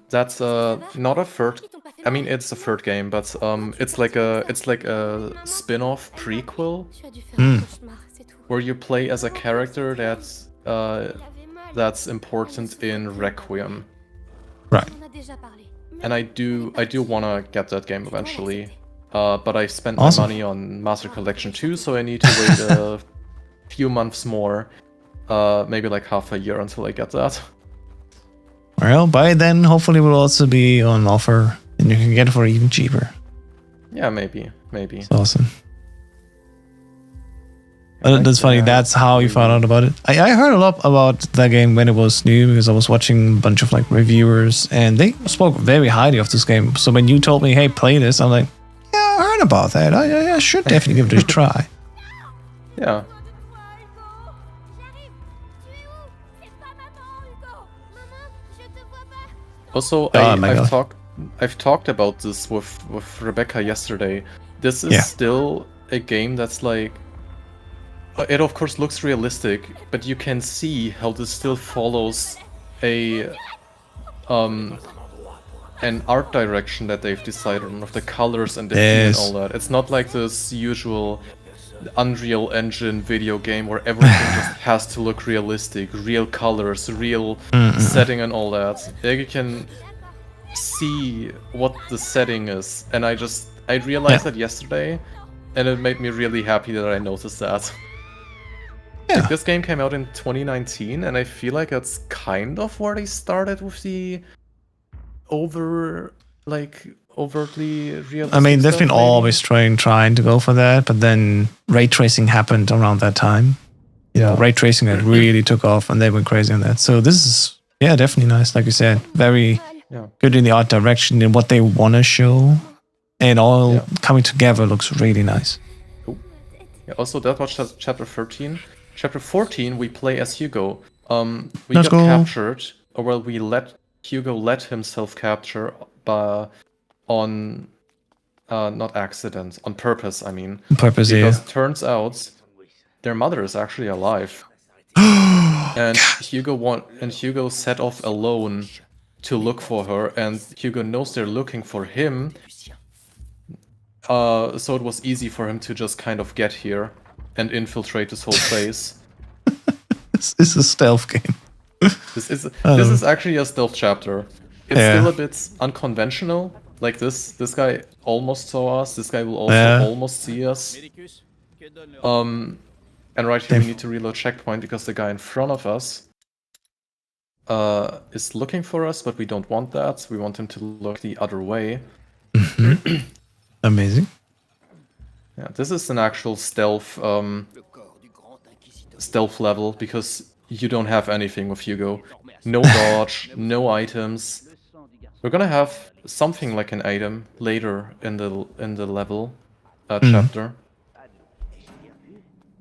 That's not a third. I mean, it's a third game, but it's like a spin-off prequel where you play as a character that's important in Requiem. Right. And I do wanna get that game eventually. But I spent my money on Master Collection 2, so I need to wait a few months more. maybe like half a year until I get that. Well, by then, hopefully, it will also be on offer, and you can get it for even cheaper. Yeah, maybe. It's awesome. But that's funny. That's how you found out about it. I heard a lot about that game when it was new because I was watching a bunch of like reviewers, and they spoke very highly of this game. So when you told me, "Hey, play this," I'm like, "Yeah, I heard about that. I should definitely give it a try." Yeah. Also, I've talked about this with Rebecca yesterday. This is still a game that's like, it of course looks realistic, but you can see how this still follows a an art direction that they've decided on, of the colors and the theme and all that. It's not like this usual Unreal Engine video game where everything just has to look realistic, real colors, real setting and all that. There you can see what the setting is, and I realized that yesterday, and it made me really happy that I noticed that. Yeah. Like, this game came out in 2019, and I feel like that's kind of where they started with the overtly realistic. I mean, they've stuff, been maybe? always trying to go for that, but then ray tracing happened around that time. Ray tracing that really took off, and they went crazy on that. So this is definitely nice, like you said, very good in the art direction and what they want to show, and all coming together looks really nice. Cool. Yeah, also, that was chapter 13. Chapter 14, we play as Hugo. We got captured, or well, Hugo let himself capture on not accident, on purpose. I mean, because it turns out their mother is actually alive, and Hugo set off alone to look for her, and Hugo knows they're looking for him. So it was easy for him to just kind of get here and infiltrate this whole place. This is a stealth game. This is actually a stealth chapter. It's still a bit unconventional. Like this guy almost saw us. This guy will also almost see us. And right here we need to reload checkpoint because the guy in front of us is looking for us, but we don't want that. We want him to look the other way. Amazing. Yeah, this is an actual stealth level because you don't have anything with Hugo. No dodge, no items. We're gonna have something like an item later in the level chapter.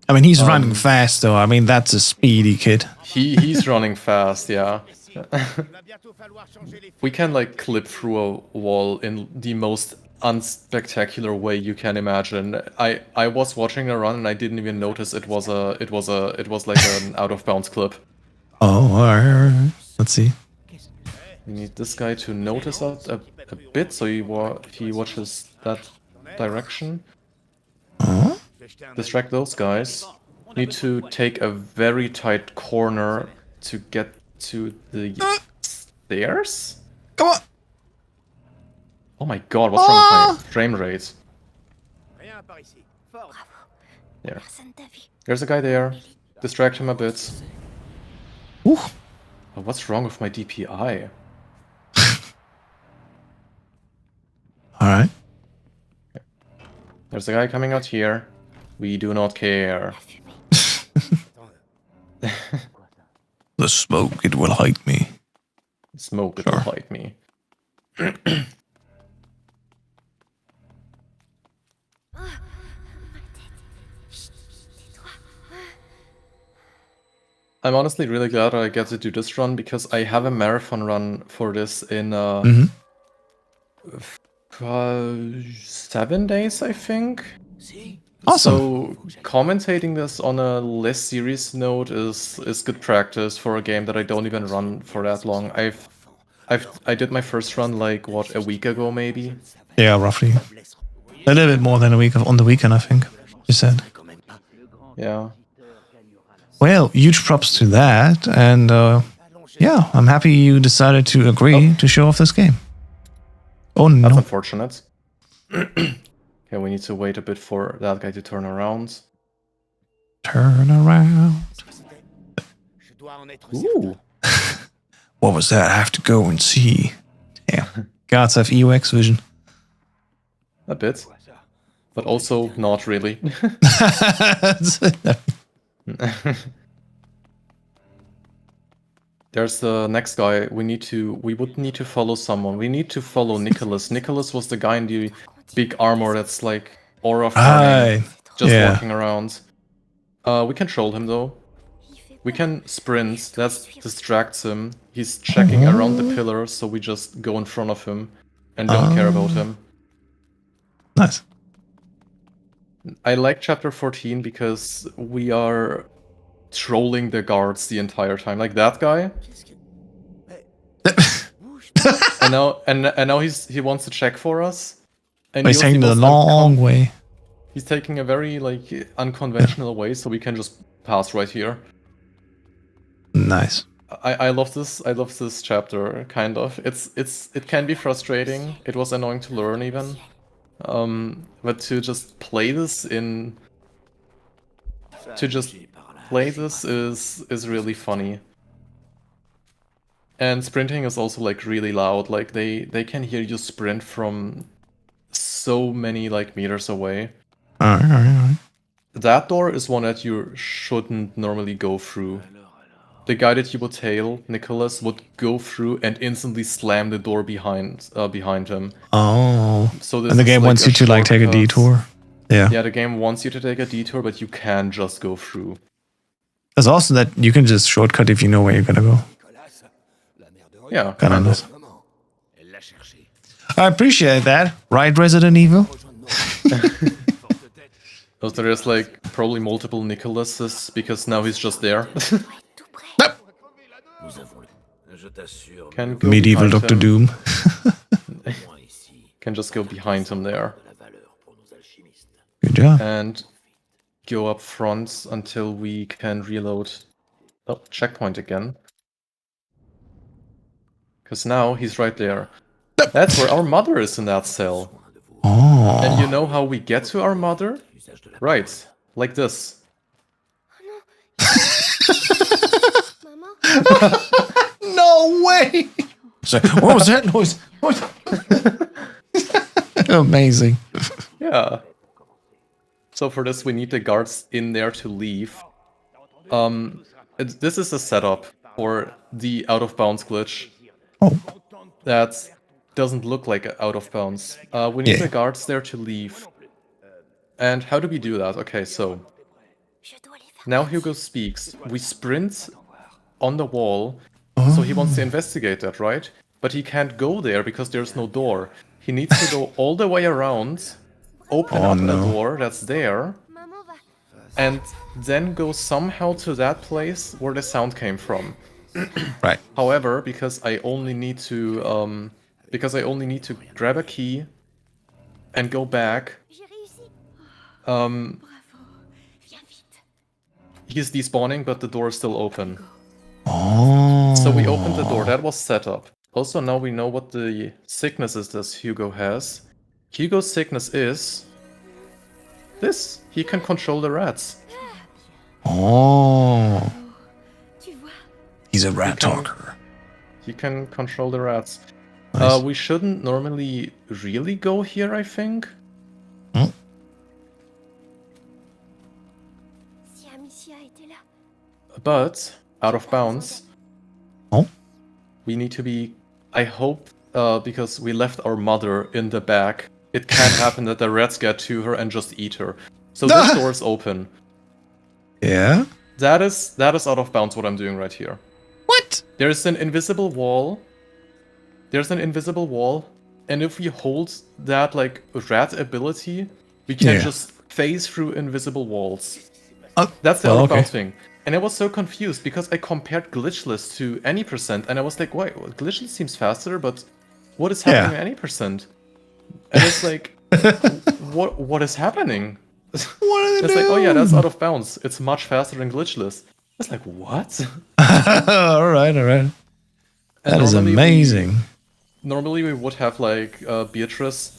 I mean, he's running fast though. I mean, that's a speedy kid. He's running fast, yeah. We can like clip through a wall in the most unspectacular way you can imagine. I was watching a run and I didn't even notice it was like an out of bounds clip. Oh, alright. Let's see. We need this guy to notice us a bit, so he watches that direction. Distract those guys. Need to take a very tight corner to get to the stairs? Come on! Oh my god, what's wrong with my frame rate? There. There's a guy there. Distract him a bit. Ooh. Oh, what's wrong with my DPI? Alright. There's a guy coming out here. We do not care. The smoke, it will hide me. Smoke, it will hide me. I'm honestly really glad I get to do this run because I have a marathon run for this in 7 days, I think. Awesome. So commentating this on a less serious note is good practice for a game that I don't even run for that long. I did my first run like what, a week ago maybe. Yeah, roughly. A little bit more than a week on the weekend, I think. You said. Yeah. Well, huge props to that, and yeah, I'm happy you decided to agree to show off this game. Oh no. That's unfortunate. Okay, we need to wait a bit for that guy to turn around. Turn around. dois en être Ooh. certain. What was that? I have to go and see. Yeah. Gods have EOX vision. A bit. But also not really. There's the next guy. We would need to follow someone. We need to follow Nicholas. Nicholas was the guy in the big armor that's like aura farming, just walking around. We can troll him though. We can sprint. That distracts him. He's checking around the pillars, so we just go in front of him and don't care about him. Nice. I like chapter 14 because we are trolling the guards the entire time. Like that guy. and now he wants to check for us. And he's taking the long way. He's taking a very like unconventional way, so we can just pass right here. Nice. I love this. I love this chapter. Kind of. It can be frustrating. It was annoying to learn even. But to just play this is really funny. And sprinting is also like really loud. Like they can hear you sprint from so many like meters away. Alright. That door is one that you shouldn't normally go through. The guy that you would tail, Nicholas, would go through and instantly slam the door behind him. Oh. So this and the game like wants you to like take a detour. Yeah. Yeah, the game wants you to take a detour, but you can just go through. It's also that you can just shortcut if you know where you're gonna go. Yeah, Kind of nice. Elle l'a cherché. I appreciate that. Right, Resident Evil? So there's like probably multiple Nicholases because now he's just there. Can go Medieval behind Dr. him. Doom. Can just go behind him there Good job. and go up front until we can reload. Oh, checkpoint again. Because now he's right there. That's where our mother is in that cell. Oh. And you know how we get to our mother? Right, like this. No way! So, what was that noise? Amazing. Yeah. So for this, we need the guards in there to leave. This is a setup for the out of bounds glitch. Oh. That doesn't look like out of bounds. We need the guards there to leave. And how do we do that? Okay, so now Hugo speaks. We sprint on the wall. So he wants to investigate that, right? But he can't go there because there's no door. He needs to go all the way around, open up a door that's there, and then go somehow to that place where the sound came from. Right. However, because I only need to grab a key and go back, he's despawning, but the door is still open. Oh. So we opened the door. That was set up. Also, now we know what the sickness is that Hugo has. Hugo's sickness is this. He can control the rats. Oh. He's a rat talker. He can control the rats. Nice. We shouldn't normally really go here, I think. But out of bounds. Oh. We need to be. I hope because we left our mother in the back. It can happen that the rats get to her and just eat her. So this door is open. Yeah? That is out of bounds what I'm doing right here. What? There's an invisible wall. And if we hold that like rat ability, we can just phase through invisible walls. That's the out of bounds thing. And I was so confused because I compared glitchless to any percent, and I was like, wait, glitchless seems faster, but what is happening at any percent? And it's like, what is happening? What are they It's like, oh yeah, that's out of bounds. It's much faster than glitchless. It's like, what? Alright. That is amazing. Normally we would have like Beatrice,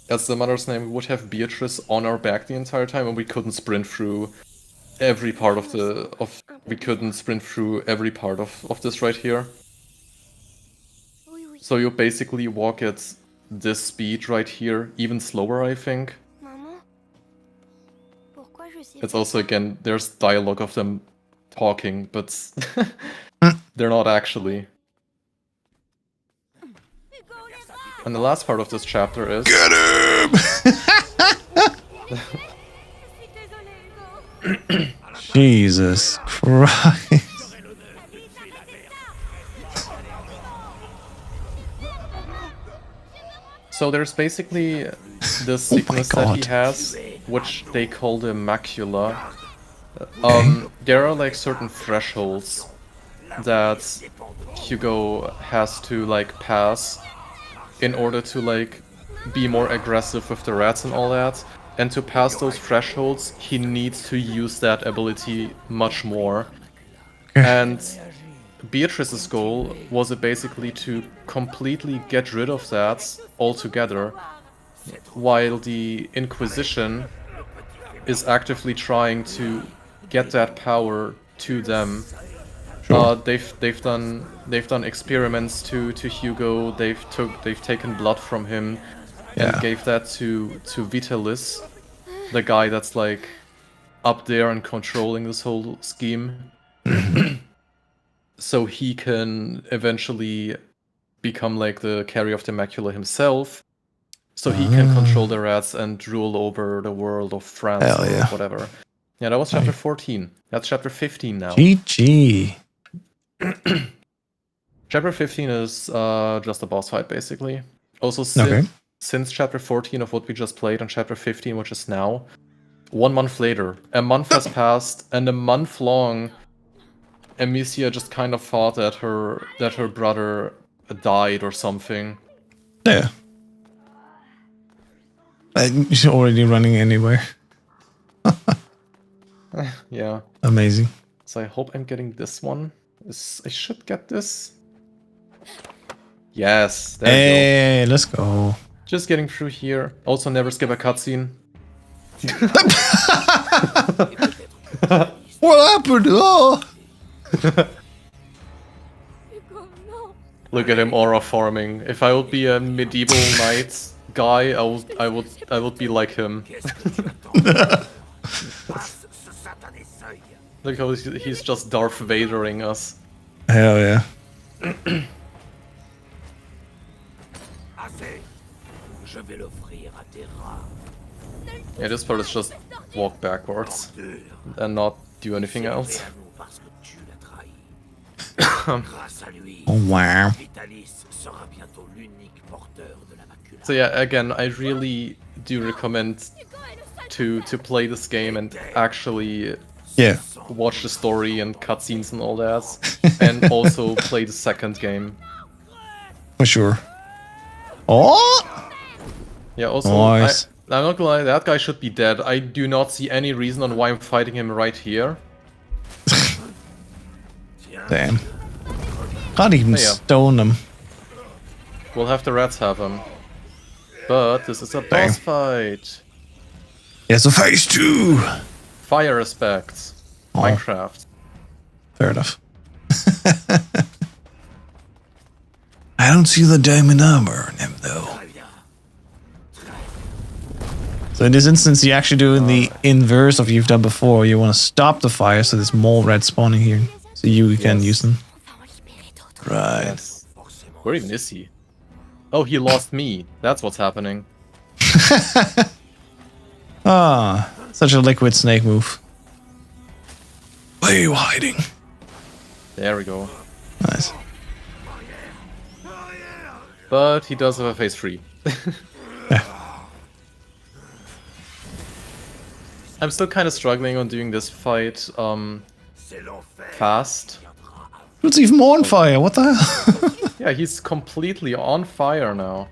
that's the mother's name, we would have Beatrice on our back the entire time and we couldn't sprint through every part we couldn't sprint through every part of this right here. Oui, oui. So you basically walk at this speed right here, even slower, I think. Maman, pourquoi je sais It's faire also, ça? again, there's dialogue of them talking, but they're not actually. And the last part of this chapter is... Get him! Jesus Christ. So there's basically this sickness that he God. has, which they call the macula. There are like certain thresholds that Hugo has to like pass in order to like be more aggressive with the rats and all that. And to pass those thresholds, he needs to use that ability much more. And Beatrice's goal was basically to completely get rid of that altogether, while the Inquisition is actively trying to get that power to them. They've done experiments to Hugo. They've taken blood from him and gave that to Vitalis, the guy that's like up there and controlling this whole scheme. So he can eventually become like the carrier of the macula himself. So he can control the rats and rule over the world of France Hell or yeah. whatever. Yeah, that was chapter 14. That's chapter 15 now. GG. Chapter 15 is just a boss fight, basically. Also, since chapter 14 of what we just played and chapter 15, which is now, 1 month later, a month has passed, and a month long, Amicia just kind of thought that her brother died or something. Yeah. She's already running anywhere. Yeah. Amazing. So I hope I'm getting this one. I should get this. Yes, there we go. Hey, let's go. Just getting through here. Also, never skip a cutscene. What happened? Oh! Look at him aura farming. If I would be a medieval knight guy, I would be like him. Look how he's just Darth Vadering us. Hell yeah. Yeah, this part is just walk backwards and not do anything else. Oh wow. So yeah, again, I really do recommend to play this game and actually watch the story and cutscenes and all that, and also play the second game. For sure. Oh! Yeah, also, Nice. I'm not gonna lie, that guy should be dead. I do not see any reason on why I'm fighting him right here. Damn. Can't even stone him. We'll have the rats have him. But this is a boss fight. Yeah, so phase 2! Fire aspects. Minecraft. Fair enough. I don't see the diamond armor in him, though. So in this instance, you actually do the inverse of what you've done before. You want to stop the fire so there's more red spawning here. So you can use them. Right. Yes. Where even is he? Oh, he lost me. That's what's happening. Ah, such a liquid snake move. Where are you hiding? There we go. Nice. But he does have a phase 3. I'm still kind of struggling on doing this fight fast. It's even more on fire, what the hell? Yeah, he's completely on fire now.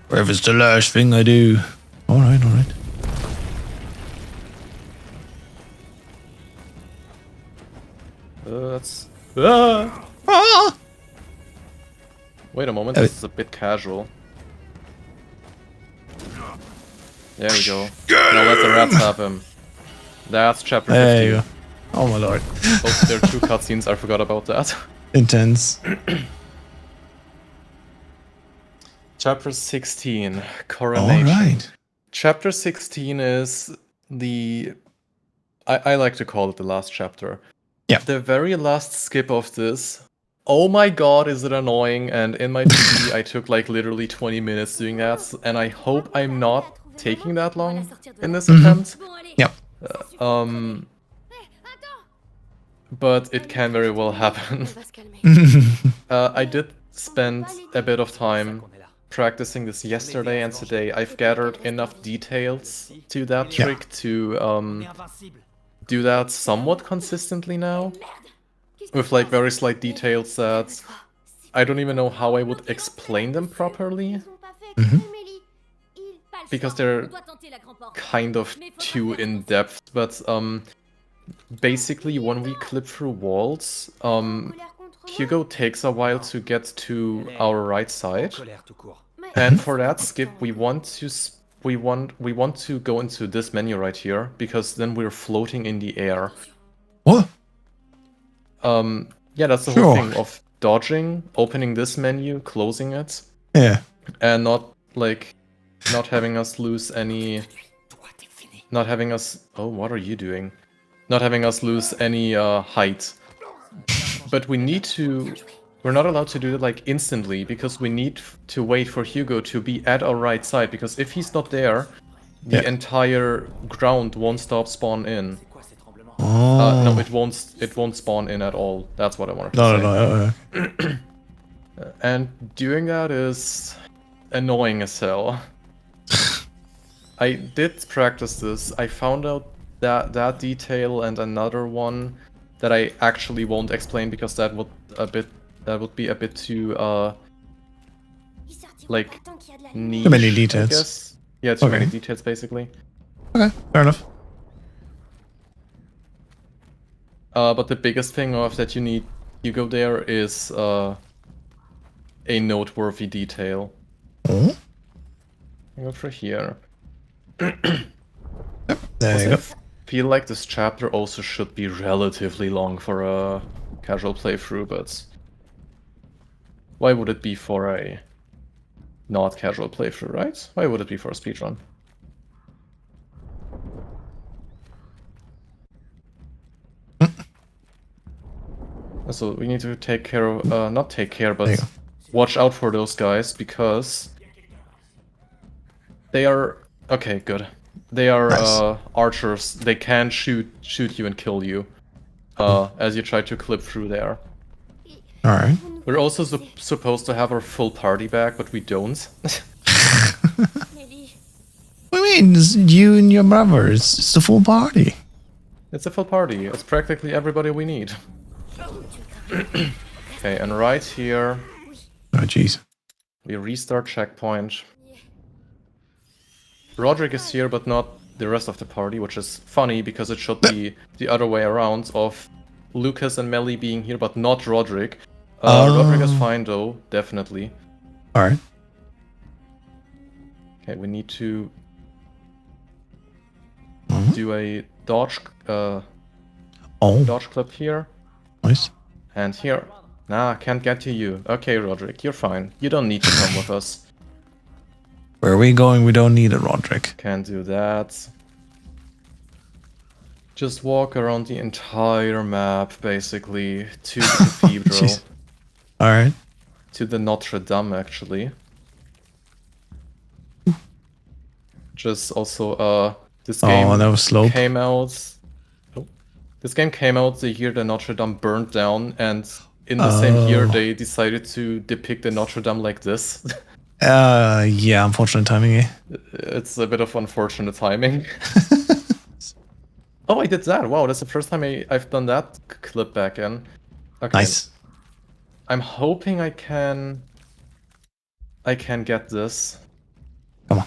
Whatever's the last thing I do. Alright, alright. That's... Ah! Wait a moment, this is a bit casual. There we go. Now let the rats have him. That's chapter There you 15. go. Oh my lord. Oh, there are 2 cutscenes. I forgot about that. Intense. Chapter 16, Coronation. Alright. Chapter 16 is the... I like to call it the last chapter. Yeah. The very last skip of this. Oh my god, is it annoying. And in my DB, I took like literally 20 minutes doing that. And I hope I'm not taking that long in this attempt. Yep. But it can very well happen. On va se calmer. I did spend a bit of time practicing this yesterday and today. I've gathered enough details to that Yeah. trick to do that somewhat consistently now. With like very slight details that I don't even know how I would explain them properly. Because they're kind of too in-depth, but basically when we clip through walls, Hugo takes a while to get to our right side, and for that skip we want to go into this menu right here, because then we're floating in the air. What? Yeah, that's the whole thing of dodging, opening this menu, closing it, Yeah. and not having us lose any... Oh, what are you doing? Not having us lose any height. But we need to... We're not allowed to do it like instantly, because we need to wait for Hugo to be at our right side, because if he's not there, the entire ground won't stop spawn in. Oh. No, it won't spawn in at all. That's what I wanted to say. No. And doing that is annoying as hell. I did practice this. I found out that detail and another one that I actually won't explain, because that would be a bit too like niche, Too many details. I guess. Yeah, too many details basically. Okay, fair enough. But the biggest thing of that you go there is a noteworthy detail. Oh. Go for here. There you go. I feel like this chapter also should be relatively long for a casual playthrough, but why would it be for a not casual playthrough, right? Why would it be for a speedrun? So we need to take care of, not take care, but watch out for those guys, because they are, okay, good. They are archers. They can shoot you and kill you as you try to clip through there. Alright. We're also supposed to have our full party back, but we don't. What do you mean? It's you and your brother. It's the full party. It's a full party. It's practically everybody we need. Okay, and right here Oh, jeez. we restart checkpoint. Roderick is here, but not the rest of the party, which is funny because it should be the other way around, of Lucas and Melly being here, but not Roderick. Roderick is fine though, definitely. Alright. Okay, we need to do a dodge clip here. Nice. And here. Nah, can't get to you. Okay, Roderick, you're fine. You don't need to come with us. Where are we going? We don't need it, Roderick. Can't do that. Just walk around the entire map, basically, to the cathedral. Jeez. Alright. To the Notre Dame, actually. Just also, this game that was slow. came out... This game came out the year the Notre Dame burned down, and in the same year they decided to depict the Notre Dame like this. Yeah, unfortunate timing, eh? It's a bit of unfortunate timing. Oh, I did that. Wow, that's the first time I've done that clip back in. Okay. Nice. I'm hoping I can get this. Come on.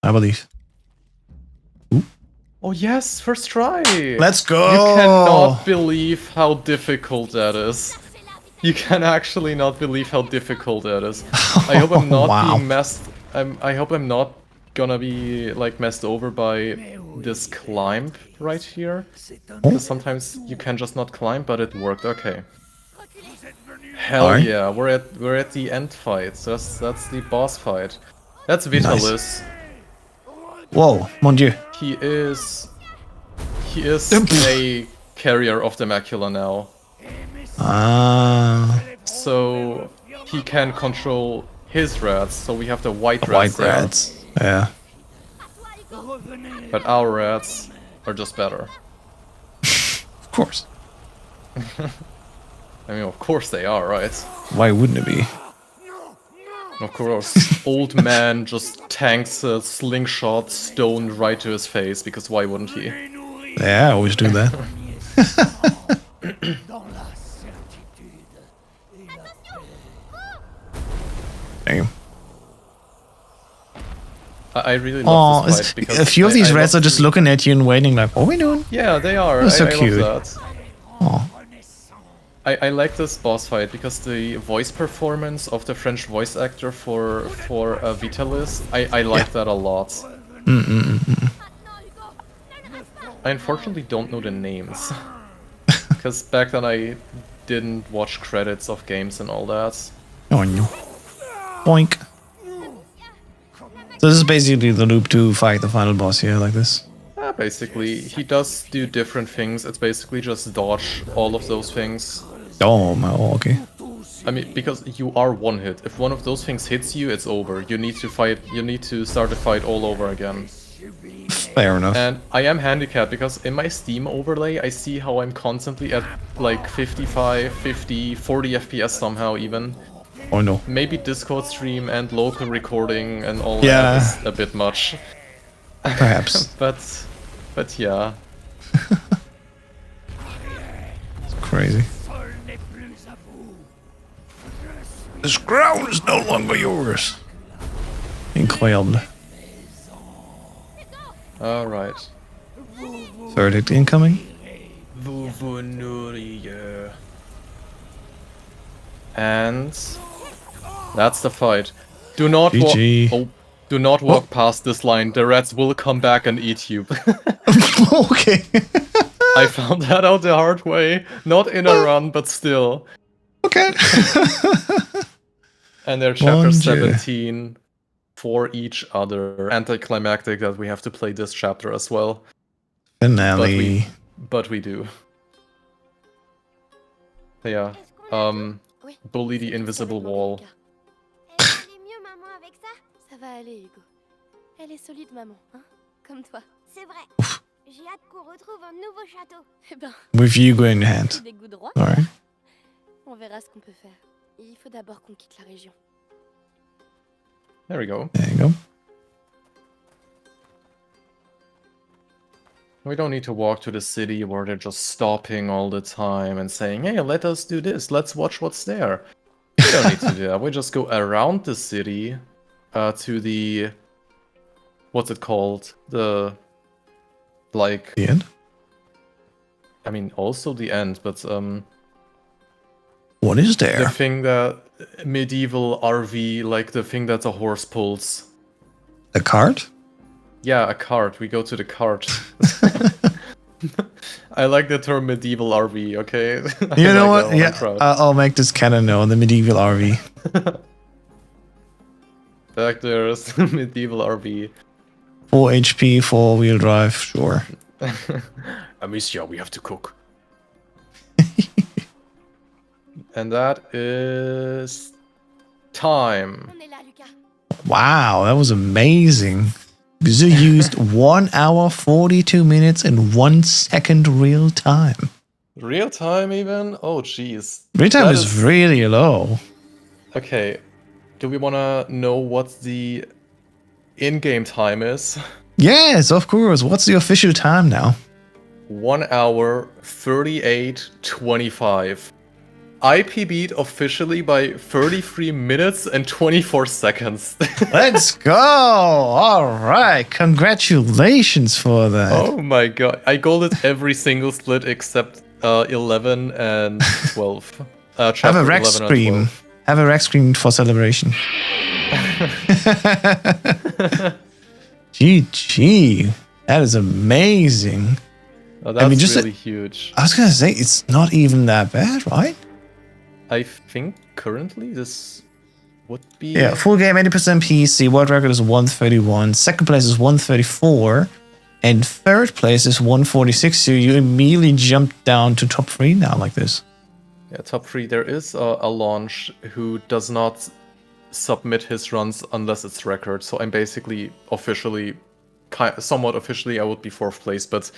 I believe. Oh yes, first try! Let's go! You cannot believe how difficult that is. You can actually not believe how difficult that is. I hope I'm not Wow. being messed. I hope I'm not gonna be like messed over by this climb right here. Because sometimes you can just not climb, but it worked. Okay. Hell Alright. yeah, we're at the end fight. So that's the boss fight. That's Vitalis. Whoa, mon dieu. He is a carrier of the macula now. Ah, So he can control his rats. So we have the white rats white there. rats. Yeah. But our rats are just better. Of course. I mean, of course they are, right? Why wouldn't it be? Of course, old man just tanks a slingshot stone right to his face, because why wouldn't he? Yeah, I always do that. Damn. I really love this fight because a few of these I rats love are just to- looking at you and waiting like, what are we doing? Yeah, they are. They're so I cute. love that. Oh, I like this boss fight because the voice performance of the French voice actor for Vitalis, I like that a lot. I unfortunately don't know the names. Because back then I didn't watch credits of games and all that. oh no. Boink. So this is basically the loop to fight the final boss here, like this. Basically, he does do different things. It's basically just dodge all of those things. Oh, okay. I mean, because you are one hit. If one of those things hits you, it's over. You need to fight. You need to start the fight all over again. Fair enough. And I am handicapped because in my Steam overlay, I see how I'm constantly at like 55, 50, 40 FPS somehow even. Oh no. Maybe Discord stream and local recording and all Yeah. that is a bit much. Perhaps. But yeah. It's crazy. This ground is no longer yours. Incroyable. Alright. Verdict incoming. And that's the fight. Do not walk. GG. Oh, do not walk past this line. The rats will come back and eat you. Okay. I found that out the hard way. Not in a run, but still. Okay. And they're chapter Mon Dieu. 17 for each other. Anticlimactic that we have to play this chapter as well. Finale. But we do. Yeah. Oui. Bully the invisible wall. Elle est mieux, maman, avec ça? Ça va aller, Hugo. Elle est solide, maman, hein? Comme toi. C'est vrai. J'ai hâte qu'on retrouve un nouveau château. Eh ben, With you in your hand. des goûts droits. Alright. On verra ce qu'on peut faire. Il faut d'abord qu'on quitte la région. There we go. There you go. We don't need to walk to the city where they're just stopping all the time and saying, hey, let us do this, let's watch what's there. We don't need to do that. We just go around the city to the... What's it called? The... Like... The end. I mean, also the end, but... What is The there? thing that... Medieval RV, like the thing that the horse pulls. A cart? Yeah, a cart. We go to the cart. I like the term medieval RV, okay? You know what? That one, Yeah, I'm proud. I'll make this canon now. The medieval RV. Back there's medieval RV. 4 HP, 4-wheel drive. Sure. Amicia, we have to cook. And that is... time. On est là, Lucas. Wow, that was amazing. Bizu used 1 hour, 42 minutes, and 1 second real time. Real time even? Oh, jeez. Real time That is really low. Okay. Do we want to know what the in-game time is? Yes, of course. What's the official time now? 1 hour, 38:25. IP beat officially by 33 minutes and 24 seconds. Let's go! All right, congratulations for that. Oh my god. I golded every single split except 11 and 12. Have Chapter a rack 11 and scream. 12. Have a rack scream for celebration. GG. That is amazing. Oh, that's I mean, just really huge. I was gonna say it's not even that bad, right? I think currently this would be... Yeah, full game 80% PC. World record is 131. Second place is 134. And third place is 146. So you immediately jumped down to top 3 now like this. Yeah, top 3. There is a launch who does not submit his runs unless it's record. So I'm basically somewhat officially, I would be 4th place, but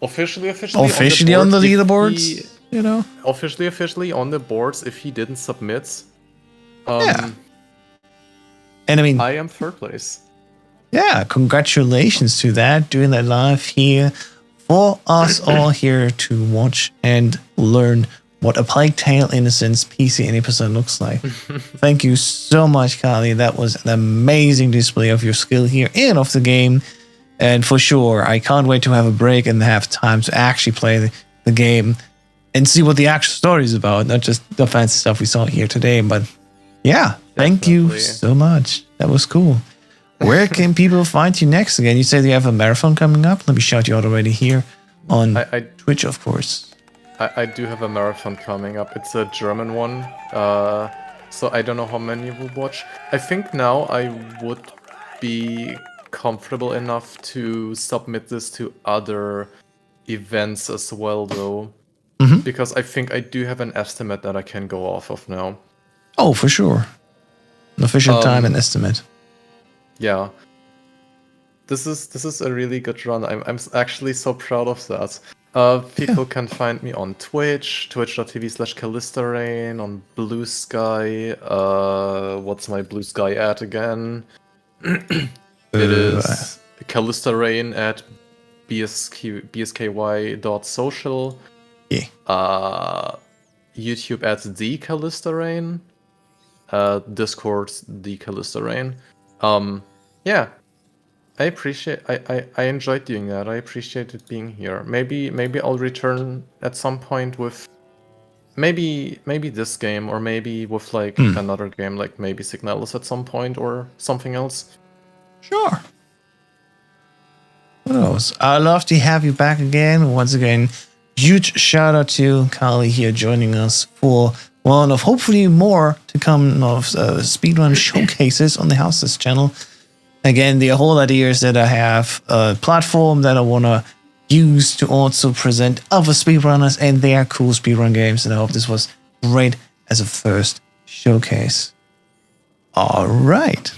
officially on the leaderboards, you know? Officially on the boards, if he didn't submit, yeah. And I mean, I am 3rd place. Yeah, congratulations to that, doing that live here for us all here to watch and learn what a Plague Tale Innocence PC 80% looks like. Thank you so much, 𝐸. That was an amazing display of your skill here and of the game. And for sure, I can't wait to have a break and have time to actually play the game and see what the actual story is about, not just the fancy stuff we saw here today. But yeah, thank you so much. That was cool. Where can people find you next again? You said you have a marathon coming up. Let me shout you out already here on Twitch, of course. I do have a marathon coming up. It's a German one. So I don't know how many will watch. I think now I would be comfortable enough to submit this to other events as well, though. Because I think I do have an estimate that I can go off of now. Oh, for sure. An official time and estimate. Yeah, this is a really good run. I'm actually so proud of that. People can find me on Twitch, twitch.tv/𝐸𝐿istarein, on Blue Sky. What's my Blue Sky at again? It is 𝐸𝐿istarein at bsky.social. Yeah. YouTube at 𝐇𝐚𝐮𝟓 Discord 𝐇𝐚𝐮𝟓. Yeah, I enjoyed doing that. I appreciated being here. Maybe I'll return at some point with maybe this game, or maybe with like another game, like maybe Signalis at some point or something else. Sure. What else? I'd love to have you back again. Once again, huge shout out to 𝐸 here joining us for one of hopefully more to come of speedrun showcases on the Houses channel. Again, the whole idea is that I have a platform that I want to use to also present other speedrunners and their cool speedrun games, and I hope this was great as a first showcase. All right.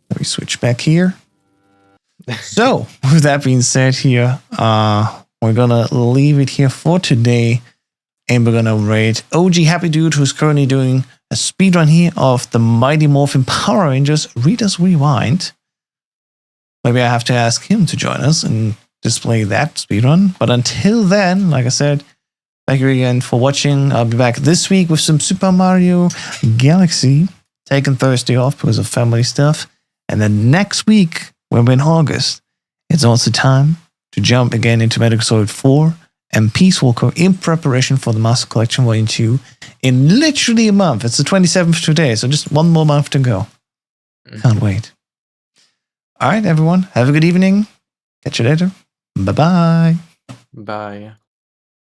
Let me switch back here. So, with that being said here, we're going to leave it here for today. And we're going to rate OG Happy Dude, who's currently doing a speedrun here of the Mighty Morphin Power Rangers Reader's Rewind. Maybe I have to ask him to join us and display that speedrun. But until then, like I said, thank you again for watching. I'll be back this week with some Super Mario Galaxy, taking Thursday off because of family stuff. And then next week, when we're in August, it's also time to jump again into Metal Gear Solid 4 and Peace Walker in preparation for the Master Collection Volume 2 in literally a month. It's the 27th today, so just one more month to go. Can't wait. All right, everyone. Have a good evening. Catch you later. Bye-bye. Bye.